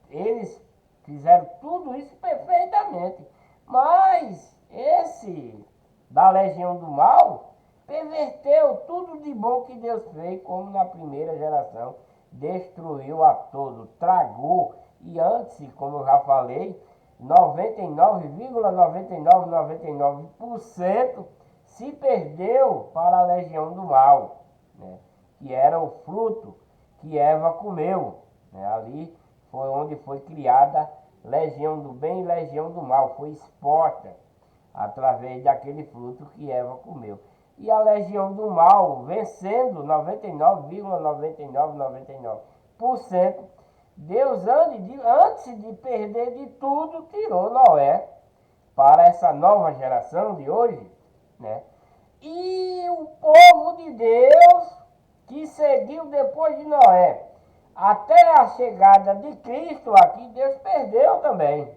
Speaker 1: eles fizeram tudo isso perfeitamente. Mas esse da legião do mal perverteu tudo de bom que Deus fez, como na primeira geração, destruiu a todo, tragou. E antes, como eu já falei, 99,9999% se perdeu para a legião do mal, né? Que era o fruto que Eva comeu, né? Ali foi onde foi criada legião do bem e legião do mal, foi exposta através daquele fruto que Eva comeu. E a legião do mal, vencendo 99,9999%, Deus, antes de perder de tudo, tirou Noé para essa nova geração de hoje, né? E o povo de Deus que seguiu depois de Noé, até a chegada de Cristo aqui, Deus perdeu também.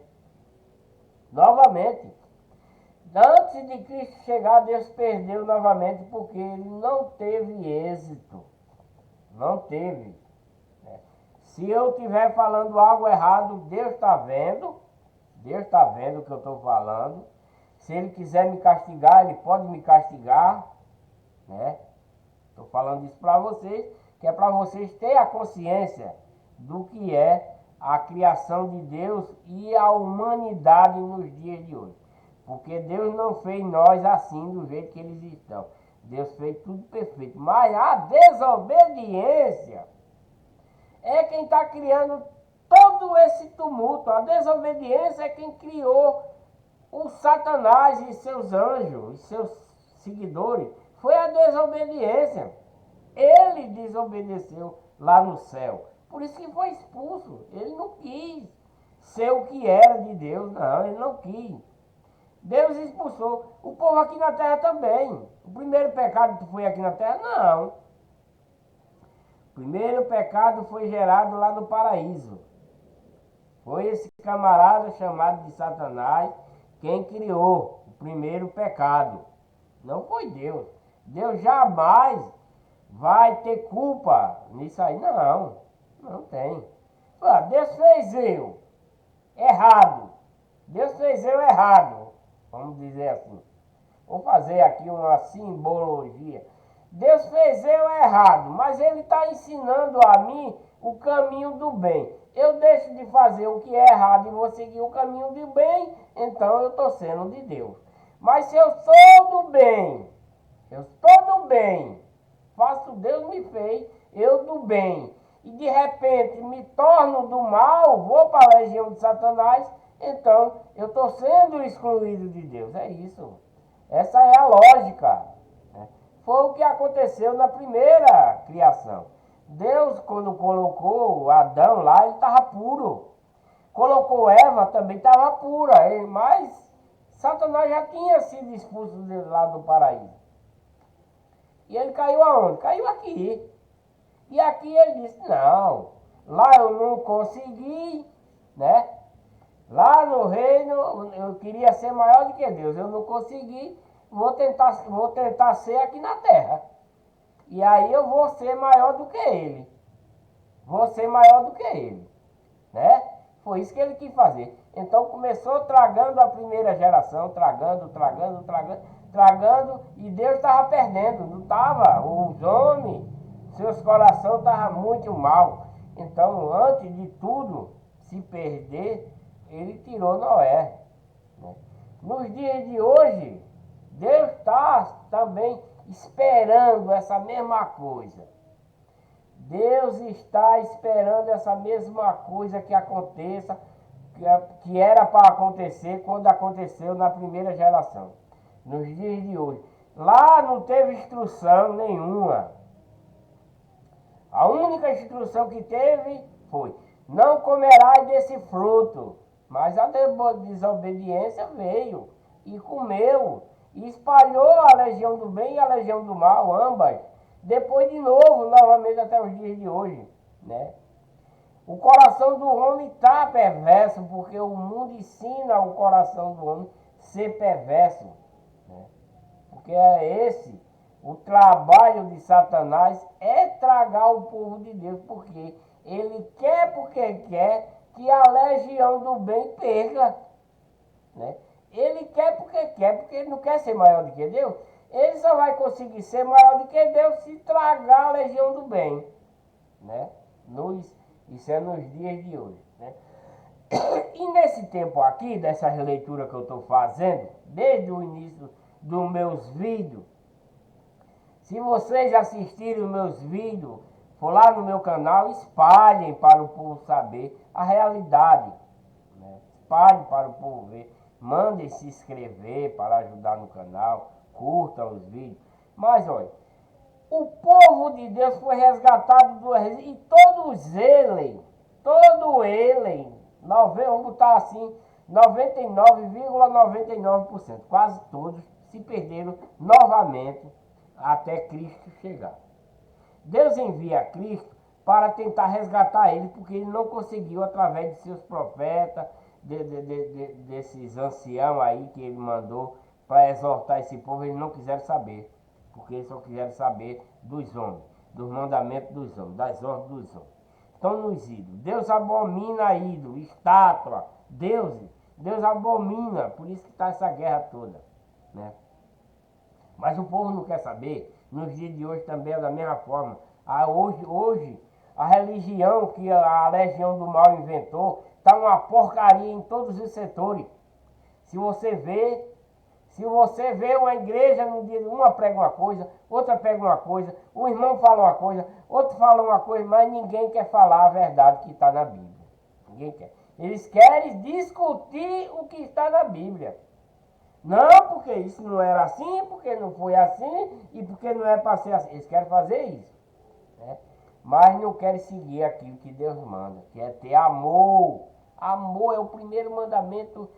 Speaker 1: Novamente. Antes de Cristo chegar, Deus perdeu novamente, porque ele não teve êxito. Não teve. Se eu estiver falando algo errado, Deus está vendo. Deus está vendo o que eu estou falando. Se ele quiser me castigar, ele pode me castigar, né? Estou falando isso para vocês, que é para vocês terem a consciência do que é a criação de Deus e a humanidade nos dias de hoje. Porque Deus não fez nós assim do jeito que eles estão. Deus fez tudo perfeito. Mas a desobediência é quem está criando todo esse tumulto. A desobediência é quem criou o Satanás e seus anjos, e seus seguidores. Foi a desobediência. Ele desobedeceu lá no céu. Por isso que foi expulso. Ele não quis ser o que era de Deus. Não, ele não quis. Deus expulsou. O povo aqui na terra também. O primeiro pecado foi aqui na terra? Não. O primeiro pecado foi gerado lá no paraíso. Foi esse camarada chamado de Satanás quem criou o primeiro pecado. Não foi Deus. Deus jamais vai ter culpa nisso aí. Não, não tem. Deus fez eu errado. Deus fez eu errado. Vamos dizer assim. Vou fazer aqui uma simbologia. Deus fez eu errado, mas Ele está ensinando a mim o caminho do bem. Eu deixo de fazer o que é errado e vou seguir o caminho do bem, então eu estou sendo de Deus. Mas se eu sou do bem, faço Deus me fez, eu do bem, e de repente me torno do mal, vou para a legião de Satanás, então eu estou sendo excluído de Deus. É isso. Essa é a lógica. Né? Foi o que aconteceu na primeira criação. Deus, quando colocou Adão lá, ele estava puro. Colocou Eva, também estava pura. Mas Satanás já tinha sido expulso lá do paraíso. E ele caiu aonde? Caiu aqui. E aqui ele disse, não, lá eu não consegui, né? Lá no reino eu queria ser maior do que Deus, eu não consegui, vou tentar ser aqui na terra. E aí eu vou ser maior do que ele. Vou ser maior do que ele, né? Foi isso que ele quis fazer. Então começou tragando a primeira geração, tragando, e Deus estava perdendo, não estava? Os homens, seus corações estavam muito mal. Então, antes de tudo se perder, ele tirou Noé. Né? Nos dias de hoje, Deus está também esperando essa mesma coisa. Deus está esperando essa mesma coisa que aconteça, que era para acontecer quando aconteceu na primeira geração. Nos dias de hoje. Lá não teve instrução nenhuma. A única instrução que teve foi: não comerás desse fruto. Mas a desobediência veio e comeu, e espalhou a legião do bem e a legião do mal, ambas. Depois de novo, novamente até os dias de hoje, né? O coração do homem está perverso, porque o mundo ensina o coração do homem ser perverso, né? Porque é esse o trabalho de Satanás, é tragar o povo de Deus, porque porque quer que a legião do bem perca, né? Ele quer, porque ele não quer ser maior do que Deus. Ele só vai conseguir ser maior do que Deus se tragar a legião do bem, né? Isso é nos dias de hoje, né? E nesse tempo aqui, dessa releitura que eu estou fazendo, desde o início dos meus vídeos, se vocês assistirem os meus vídeos, for lá no meu canal, espalhem para o povo saber a realidade, né? Espalhem para o povo ver. Mandem se inscrever para ajudar no canal, curtam os vídeos. Mas olha, o povo de Deus foi resgatado do Egito, e todo ele, vamos botar assim, 99,99%, quase todos se perderam novamente até Cristo chegar. Deus envia Cristo para tentar resgatar ele, porque ele não conseguiu através de seus profetas, desses anciãos aí que ele mandou para exortar esse povo. Eles não quiseram saber, porque eles só quiseram saber dos homens, dos mandamentos dos homens, das ordens dos homens. Estão nos ídolos. Deus abomina ídolo, estátua, deuses. Deus abomina, por isso que está essa guerra toda, né? Mas o povo não quer saber. Nos dias de hoje também é da mesma forma. Hoje a religião que a legião do mal inventou está uma porcaria em todos os setores. Se você vê uma igreja no dia, uma prega uma coisa, outra prega uma coisa, o irmão fala uma coisa, outro fala uma coisa, mas ninguém quer falar a verdade que está na Bíblia. Ninguém quer. Eles querem discutir o que está na Bíblia. Não, porque isso não era assim, porque não foi assim, e porque não é para ser assim. Eles querem fazer isso, né? Mas não querem seguir aquilo que Deus manda, que é ter amor. Amor é o primeiro mandamento,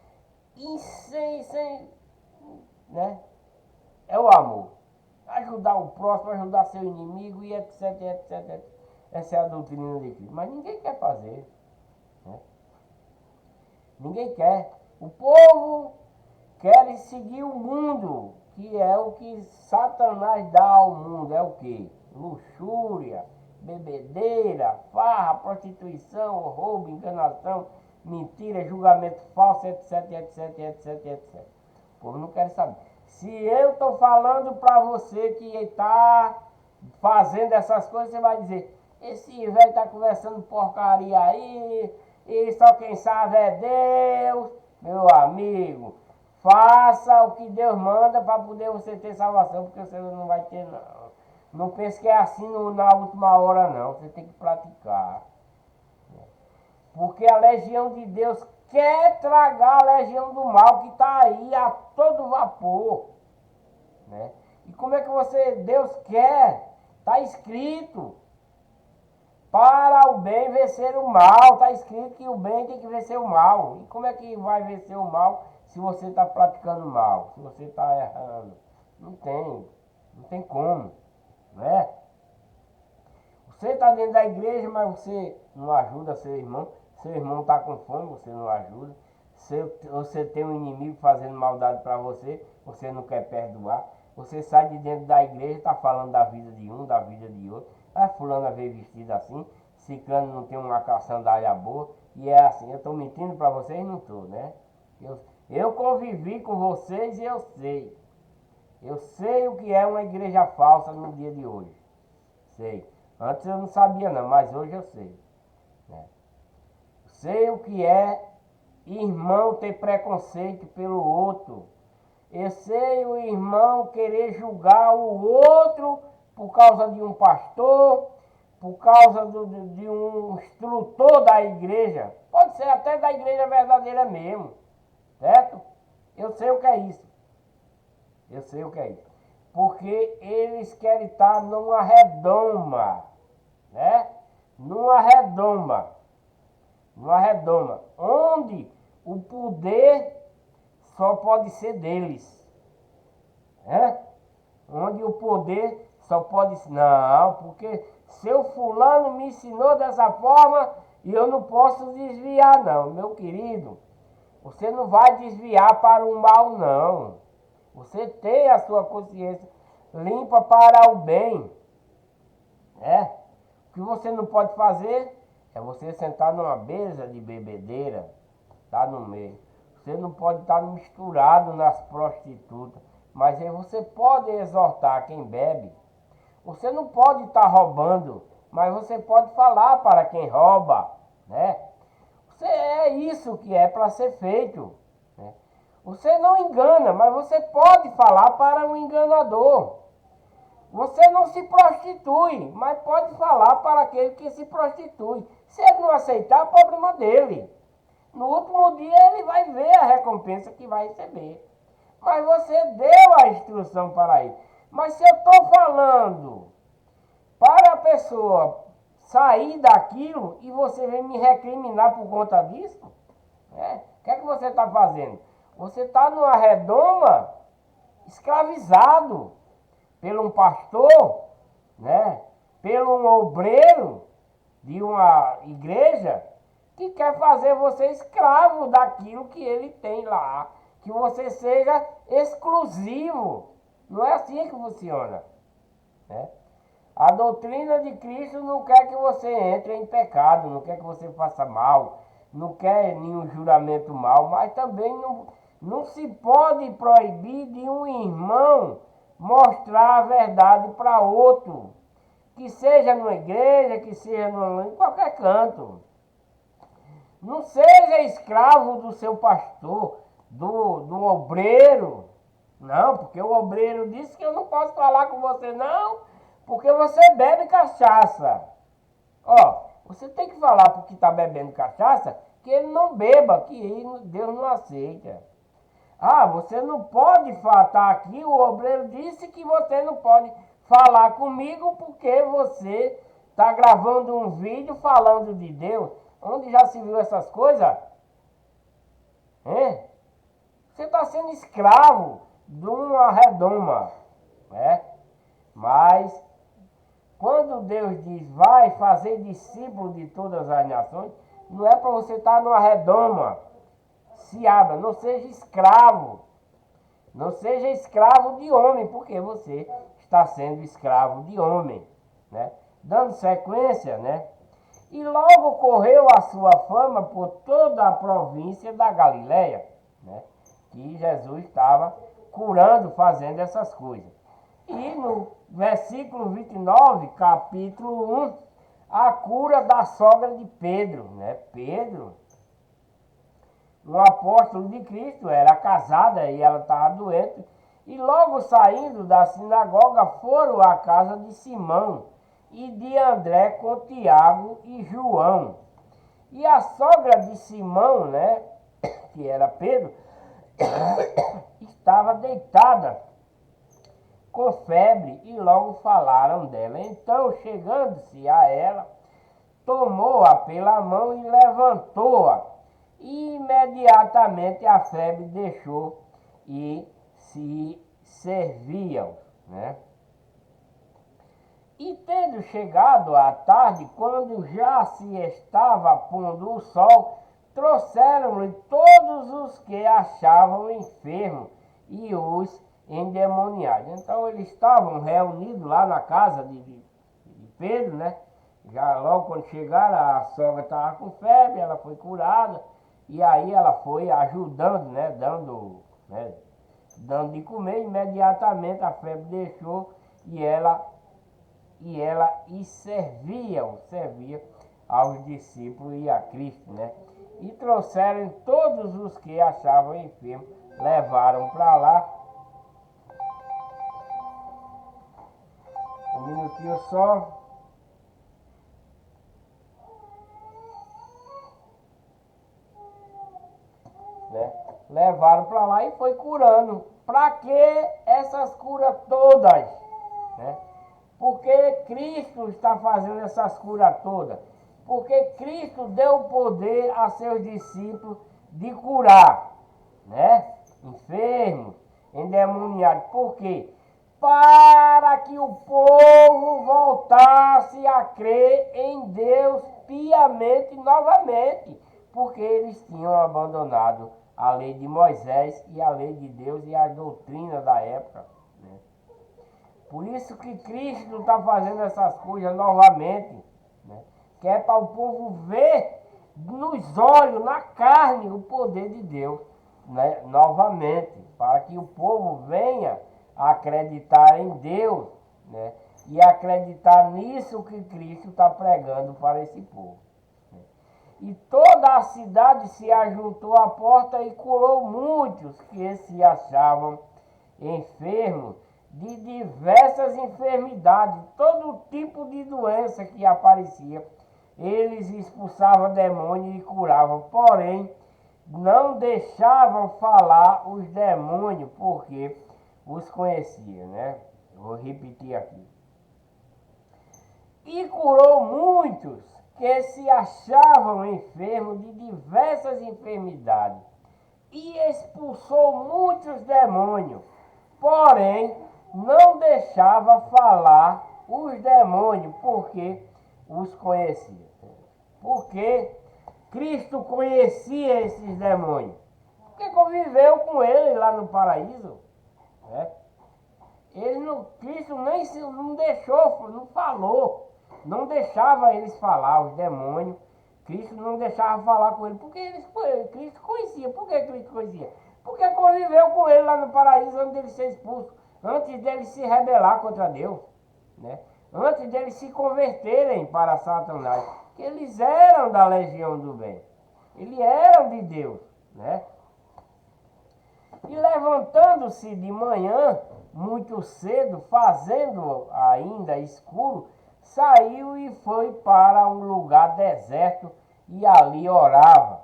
Speaker 1: né? É o amor. Ajudar o próximo, ajudar seu inimigo e etc, etc, etc. Essa é a doutrina de Cristo. Mas ninguém quer fazer, né? Ninguém quer. O povo querem seguir o mundo, que é o que Satanás dá ao mundo. É o que? Luxúria, bebedeira, farra, prostituição, roubo, enganação, mentira, julgamento falso, etc, etc, etc, etc. O povo não quer saber. Se eu estou falando para você que está fazendo essas coisas, você vai dizer: esse velho está conversando porcaria aí, e só quem sabe é Deus. Meu amigo, faça o que Deus manda para poder você ter salvação, porque você não vai ter, não. Não pense que é assim na última hora, não. Você tem que praticar. Porque a legião de Deus quer tragar a legião do mal que está aí a todo vapor, né? E como é que Deus quer? Está escrito: para o bem vencer o mal. Está escrito que o bem tem que vencer o mal. E como é que vai vencer o mal se você está praticando mal? Se você está errando? Não tem como, né? Você está dentro da igreja, mas você não ajuda seu irmão. Seu irmão está com fome, você não ajuda. Você tem um inimigo fazendo maldade para você, você não quer perdoar. Você sai de dentro da igreja, está falando da vida de um, da vida de outro. Ah, fulano veio vestido assim, ciclano não tem uma sandália boa. E é assim, eu estou mentindo para vocês? Não estou, né? Eu convivi com vocês e eu sei. Eu sei o que é uma igreja falsa no dia de hoje. Sei. Antes eu não sabia não, mas hoje eu sei, né? Sei o que é irmão ter preconceito pelo outro. Eu sei o irmão querer julgar o outro por causa de um pastor, por causa de um instrutor da igreja. Pode ser até da igreja verdadeira mesmo, certo? Eu sei o que é isso. Eu sei o que é isso. Porque eles querem estar numa redoma, né? Numa redoma, onde o poder só pode ser deles, né? Onde o poder só pode ser, não, porque seu fulano me ensinou dessa forma e eu não posso desviar não, meu querido. Você não vai desviar para o mal não. Você tem a sua consciência limpa para o bem, né? O que você não pode fazer é você sentar numa mesa de bebedeira, tá no meio. Você não pode estar misturado nas prostitutas, mas aí você pode exortar quem bebe. Você não pode estar roubando, mas você pode falar para quem rouba, né? É isso que é para ser feito, né? Você não engana, mas você pode falar para o enganador. Você não se prostitui, mas pode falar para aquele que se prostitui. Se ele não aceitar, é problema dele. No último dia ele vai ver a recompensa que vai receber. Mas você deu a instrução para ele. Mas se eu estou falando para a pessoa sair daquilo e você vem me recriminar por conta disso, né? O que é que você está fazendo? Você está numa redoma escravizado pelo um pastor, né? Pelo um obreiro de uma igreja que quer fazer você escravo daquilo que ele tem lá, que você seja exclusivo. Não é assim que funciona, né? A doutrina de Cristo não quer que você entre em pecado, não quer que você faça mal, não quer nenhum juramento mal, mas também não se pode proibir de um irmão mostrar a verdade para outro, que seja numa igreja, que seja em qualquer canto. Não seja escravo do seu pastor, do obreiro. Não, porque o obreiro disse que eu não posso falar com você, não, porque você bebe cachaça. Ó, você tem que falar porque está bebendo cachaça, que ele não beba, que Deus não aceita. Ah, você não pode estar aqui, o obreiro disse que você não pode falar comigo porque você está gravando um vídeo falando de Deus. Onde já se viu essas coisas? Hein? Você está sendo escravo de uma redoma, né? Mas quando Deus diz, vai fazer discípulo de todas as nações, não é para você estar numa redoma. Se abra, não seja escravo. Não seja escravo de homem, porque você está sendo escravo de homem, né? Dando sequência, né? E logo correu a sua fama por toda a província da Galileia, né? Que Jesus estava curando, fazendo essas coisas. E no versículo 29, capítulo 1, a cura da sogra de Pedro, né? Pedro, um apóstolo de Cristo, era casada e ela estava doente. E logo saindo da sinagoga foram à casa de Simão e de André com Tiago e João. E a sogra de Simão, né, que era Pedro, estava deitada com febre e logo falaram dela. Então, chegando-se a ela, tomou-a pela mão e levantou-a. E imediatamente a febre deixou e se serviam, né? E tendo chegado à tarde, quando já se estava pondo o sol, trouxeram-lhe todos os que achavam enfermos e os endemoniados. Então eles estavam reunidos lá na casa de Pedro, né? Já logo quando chegaram, a sogra estava com febre, ela foi curada, e aí ela foi ajudando, né? Dando de comer, imediatamente a febre deixou e ela servia aos discípulos e a Cristo, né? e trouxeram todos os que achavam enfermos, levaram para lá. Um minutinho só. Né? Levaram para lá e foi curando. Para que essas curas todas? Né? Porque Cristo está fazendo essas curas todas. Porque Cristo deu poder a seus discípulos de curar, né? Enfermos, endemoniados. Por quê? Para que o povo voltasse a crer em Deus piamente novamente, porque eles tinham abandonado a lei de Moisés e a lei de Deus e a doutrina da época. Né? Por isso que Cristo está fazendo essas coisas novamente, né? Que é para o povo ver nos olhos, na carne, o poder de Deus, né? Novamente, para que o povo venha acreditar em Deus, né? E acreditar nisso que Cristo está pregando para esse povo. Né? E toda a cidade se ajuntou à porta e curou muitos que se achavam enfermos de diversas enfermidades, todo tipo de doença que aparecia. Eles expulsavam demônios e curavam, porém não deixavam falar os demônios, porque os conhecia, né? Vou repetir aqui. E curou muitos que se achavam enfermos de diversas enfermidades, e expulsou muitos demônios, porém não deixava falar os demônios, porque os conhecia. Porque Cristo conhecia esses demônios, porque conviveu com ele lá no paraíso. Né? Cristo nem não deixou, não falou, não deixava eles falar, os demônios. Cristo não deixava falar com ele, porque Cristo conhecia. Por que Cristo conhecia? Porque conviveu com ele lá no paraíso, antes dele ser expulso, antes dele se rebelar contra Deus, né? Antes deles se converterem para Satanás, que eles eram da legião do bem, eles eram de Deus, né? E levantando-se de manhã, muito cedo, fazendo ainda escuro, saiu e foi para um lugar deserto e ali orava.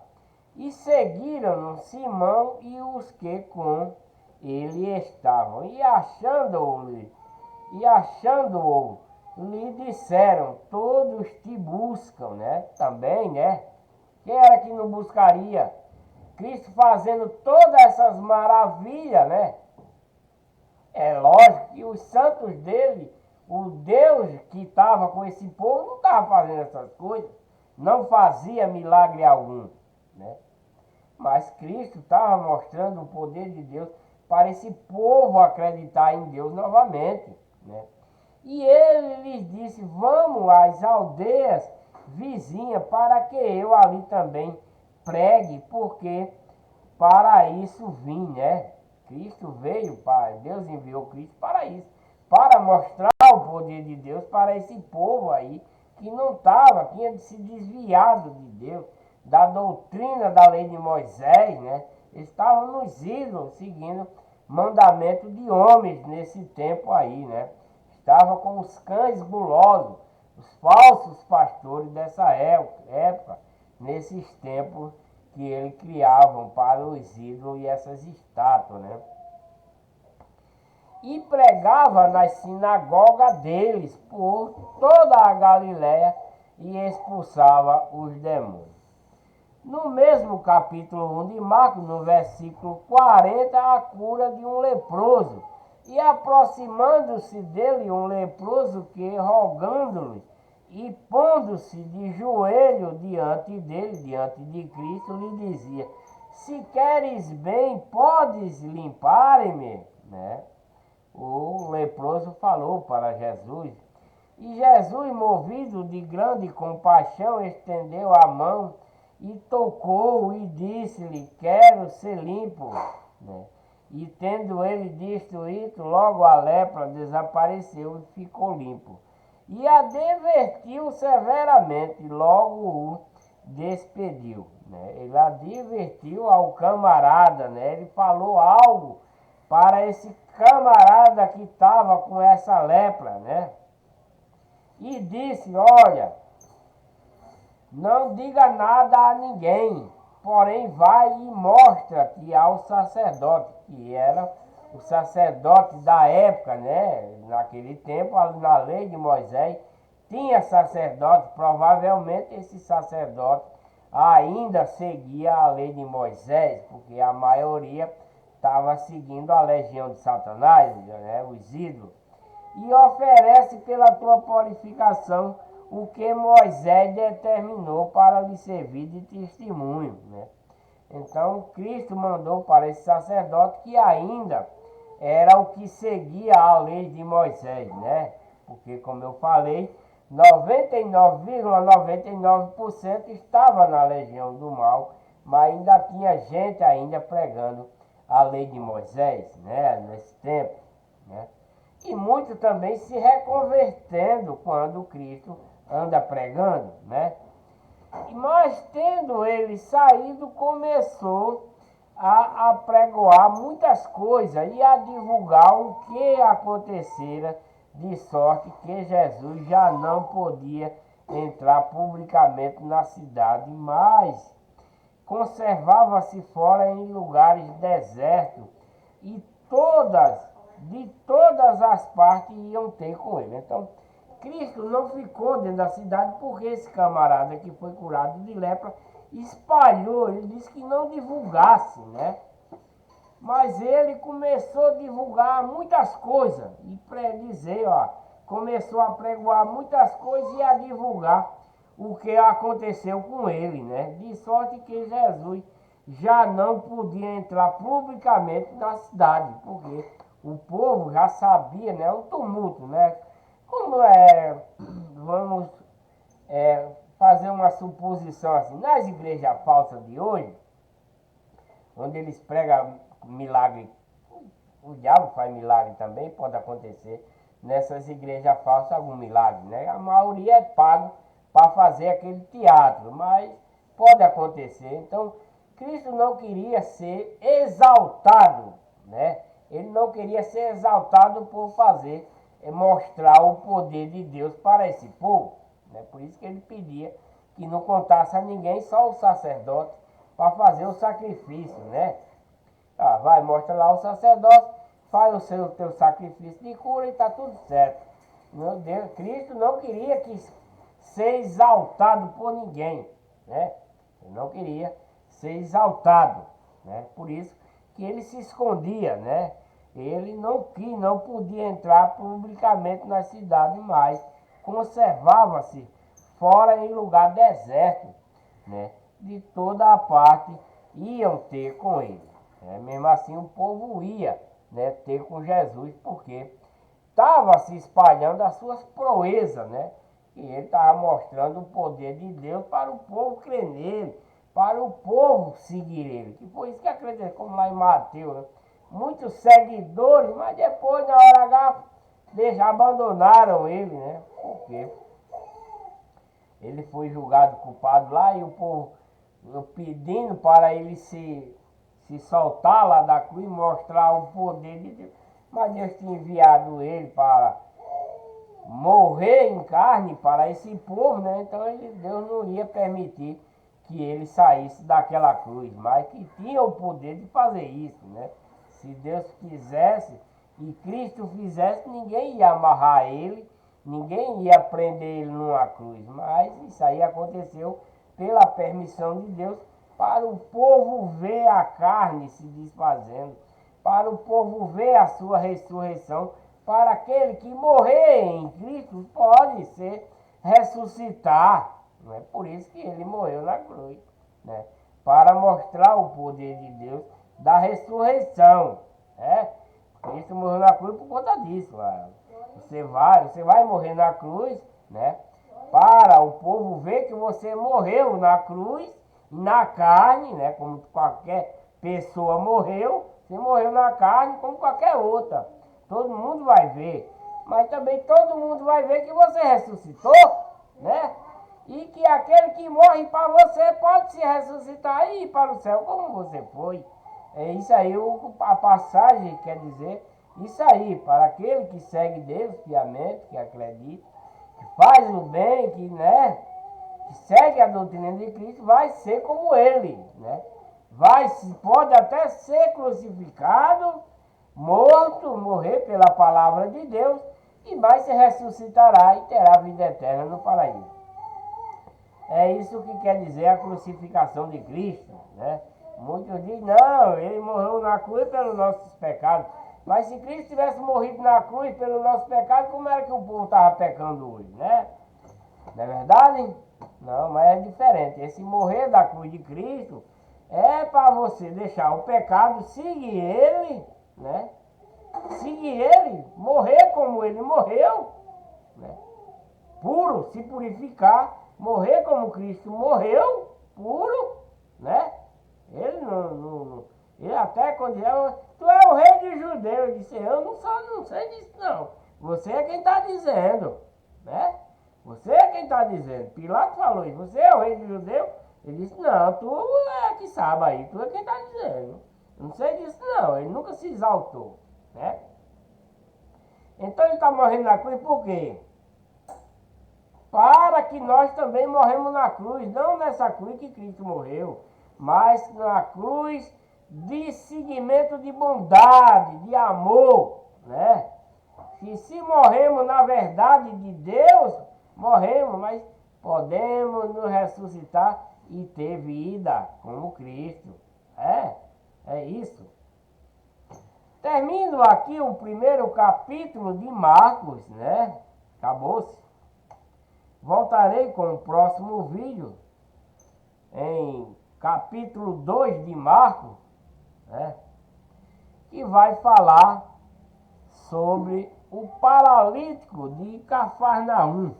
Speaker 1: E seguiram Simão e os que com ele estavam. E achando-o, lhe disseram: todos te buscam, né? Também, né? Quem era que não buscaria? Cristo fazendo todas essas maravilhas, né? É lógico que os santos dele, o Deus que estava com esse povo, não estava fazendo essas coisas, não fazia milagre algum, né? Mas Cristo estava mostrando o poder de Deus para esse povo acreditar em Deus novamente, né? E ele lhes disse: vamos às aldeias vizinhas para que eu ali também pregue, porque para isso vim, né? Cristo veio, Deus enviou Cristo para isso, para mostrar o poder de Deus para esse povo aí que não estava, tinha se desviado de Deus, da doutrina da lei de Moisés, né? Eles estavam nos ídolos, seguindo mandamento de homens nesse tempo aí, né? Estava com os cães gulosos, os falsos pastores dessa época, nesses tempos que eles criavam para os ídolos e essas estátuas, né? E pregava nas sinagogas deles por toda a Galiléia e expulsava os demônios. No mesmo capítulo 1 de Marcos, no versículo 40, a cura de um leproso. E aproximando-se dele um leproso que, rogando-lhe e pondo-se de joelho diante dele, diante de Cristo, lhe dizia: se queres bem, podes limpar-me, né? O leproso falou para Jesus. E Jesus, movido de grande compaixão, estendeu a mão e tocou e disse-lhe: quero ser limpo, né? E tendo ele dito isso, logo a lepra desapareceu e ficou limpo. E advertiu severamente, logo o despediu. né? Ele advertiu ao camarada, né? Ele falou algo para esse camarada que estava com essa lepra, né? E disse, olha, não diga nada a ninguém, porém vai e mostra-te ao sacerdote, que era o sacerdote da época, né? Naquele tempo, na lei de Moisés, tinha sacerdote, provavelmente esse sacerdote ainda seguia a lei de Moisés, porque a maioria estava seguindo a legião de Satanás, né? Os ídolos, e oferece pela tua purificação o que Moisés determinou para lhe servir de testemunho, né? Então Cristo mandou para esse sacerdote que ainda era o que seguia a lei de Moisés, né? Porque, como eu falei, 99,99% estava na legião do mal, mas ainda tinha gente ainda pregando a lei de Moisés, né? Nesse tempo, né? E muitos também se reconvertendo quando Cristo anda pregando, né? Mas tendo ele saído, começou a pregoar muitas coisas e a divulgar o que acontecera, de sorte que Jesus já não podia entrar publicamente na cidade, mas conservava-se fora em lugares desertos, e de todas as partes iam ter com ele. Então, Cristo não ficou dentro da cidade porque esse camarada que foi curado de lepra espalhou, ele disse que não divulgasse, né? Mas ele começou a divulgar muitas coisas e dizer, ó, começou a pregoar muitas coisas e a divulgar o que aconteceu com ele, né? De sorte que Jesus já não podia entrar publicamente na cidade, porque o povo já sabia, né? O tumulto, né? Como vamos fazer uma suposição assim, nas igrejas falsas de hoje, onde eles pregam milagre, o diabo faz milagre também, pode acontecer nessas igrejas falsas algum milagre, né? A maioria é pago para fazer aquele teatro, mas pode acontecer. Então, Cristo não queria ser exaltado, né? Ele não queria ser exaltado por fazer, mostrar o poder de Deus para esse povo, né? Por isso que ele pedia que não contasse a ninguém, só o sacerdote, para fazer o sacrifício, né? Ah, vai, mostra lá o sacerdote, faz o teu sacrifício de cura e está tudo certo. Meu Deus, Cristo não queria ser exaltado por ninguém, né? Ele não queria ser exaltado, né? Por isso que ele se escondia, né? Ele não podia entrar publicamente na cidade, mas conservava-se fora em lugar deserto, né? De toda a parte iam ter com ele, né? Mesmo assim o povo ia, né, ter com Jesus, porque estava se espalhando as suas proezas, né? E ele estava mostrando o poder de Deus para o povo crer nele, para o povo seguir ele. Que foi isso que acreditou, como lá em Mateus, né? Muitos seguidores, mas depois, na hora H, abandonaram ele, né? Porque ele foi julgado culpado lá e o povo pedindo para ele se soltar lá da cruz, mostrar o poder de Deus. Mas Deus tinha enviado ele para morrer em carne para esse povo, né? Então Deus não ia permitir que ele saísse daquela cruz, mas que tinha o poder de fazer isso, né? Se Deus quisesse e Cristo fizesse, ninguém ia amarrar ele, ninguém ia prender ele numa cruz, mas isso aí aconteceu pela permissão de Deus, para o povo ver a carne se desfazendo, para o povo ver a sua ressurreição, para aquele que morrer em Cristo pode ser ressuscitar. Não é por isso que ele morreu na cruz, né? Para mostrar o poder de Deus da ressurreição, né? Cristo morreu na cruz por conta disso. Você vai morrer na cruz, né? Para o povo ver que você morreu na cruz, na carne, né? Como qualquer pessoa morreu, você morreu na carne como qualquer outra. Todo mundo vai ver. Mas também todo mundo vai ver que você ressuscitou, né? E que aquele que morre para você pode se ressuscitar e ir para o céu como você foi. É isso aí, a passagem quer dizer isso aí, para aquele que segue Deus piamente, que acredita, que faz o bem, que segue a doutrina de Cristo, vai ser como ele, né? Pode até ser crucificado, morto, morrer pela palavra de Deus, e mais se ressuscitará e terá vida eterna no paraíso. É isso que quer dizer a crucificação de Cristo, né? Muitos dizem, não, ele morreu na cruz pelos nossos pecados. Mas se Cristo tivesse morrido na cruz pelos nossos pecados, como era que o povo estava pecando hoje, né? Não é verdade? Não, mas é diferente. Esse morrer da cruz de Cristo é para você deixar o pecado, seguir ele, né? Seguir ele, morrer como ele morreu, né? Puro, se purificar, morrer como Cristo morreu, puro, né? Ele ele até quando tu é o rei dos judeus, eu disse, eu não sei disso não. Você é quem está dizendo, né? Você é quem está dizendo. Pilatos falou isso, você é o rei dos judeus? Ele disse, não, tu é que sabe aí, tu é quem está dizendo. Eu não sei disso não, ele nunca se exaltou, né? Então ele está morrendo na cruz por quê? Para que nós também morremos na cruz, não nessa cruz que Cristo morreu, mas na cruz de seguimento de bondade, de amor, né? Que se morremos na verdade de Deus, morremos, mas podemos nos ressuscitar e ter vida como Cristo. É isso. Termino aqui o primeiro capítulo de Marcos, né? Acabou-se. Voltarei com o próximo vídeo, em capítulo 2 de Marcos, né? Que vai falar sobre o paralítico de Cafarnaum.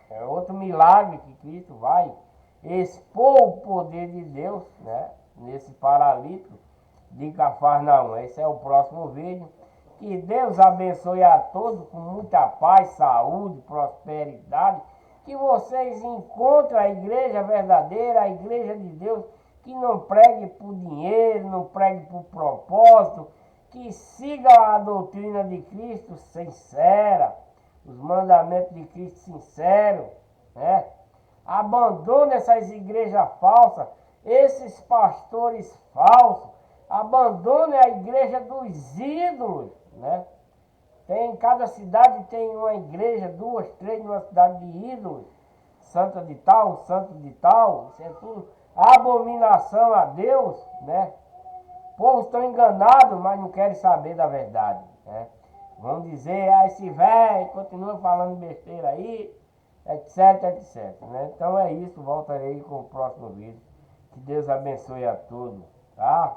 Speaker 1: É outro milagre que Cristo vai expor o poder de Deus, né? Nesse paralítico de Cafarnaum. Esse é o próximo vídeo. Que Deus abençoe a todos com muita paz, saúde, prosperidade. Que vocês encontrem a igreja verdadeira, a igreja de Deus, que não pregue por dinheiro, não pregue por propósito, que siga a doutrina de Cristo sincera, os mandamentos de Cristo sinceros, né? Abandone essas igrejas falsas, esses pastores falsos, abandone a igreja dos ídolos, né? Em cada cidade tem uma igreja, 2, 3, numa cidade de ídolos, santa de tal, santo de tal, isso é tudo abominação a Deus, né? O povo estão enganados, mas não querem saber da verdade, né? Vão dizer, esse velho continua falando besteira aí, etc, etc, né? Então é isso, voltarei com o próximo vídeo. Que Deus abençoe a todos, tá?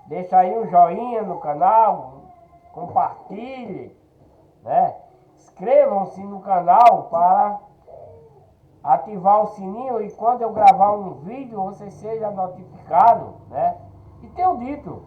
Speaker 1: Deixa aí um joinha no canal, compartilhe, né? Inscrevam-se no canal para ativar o sininho e quando eu gravar um vídeo você seja notificado, né? E tenho dito,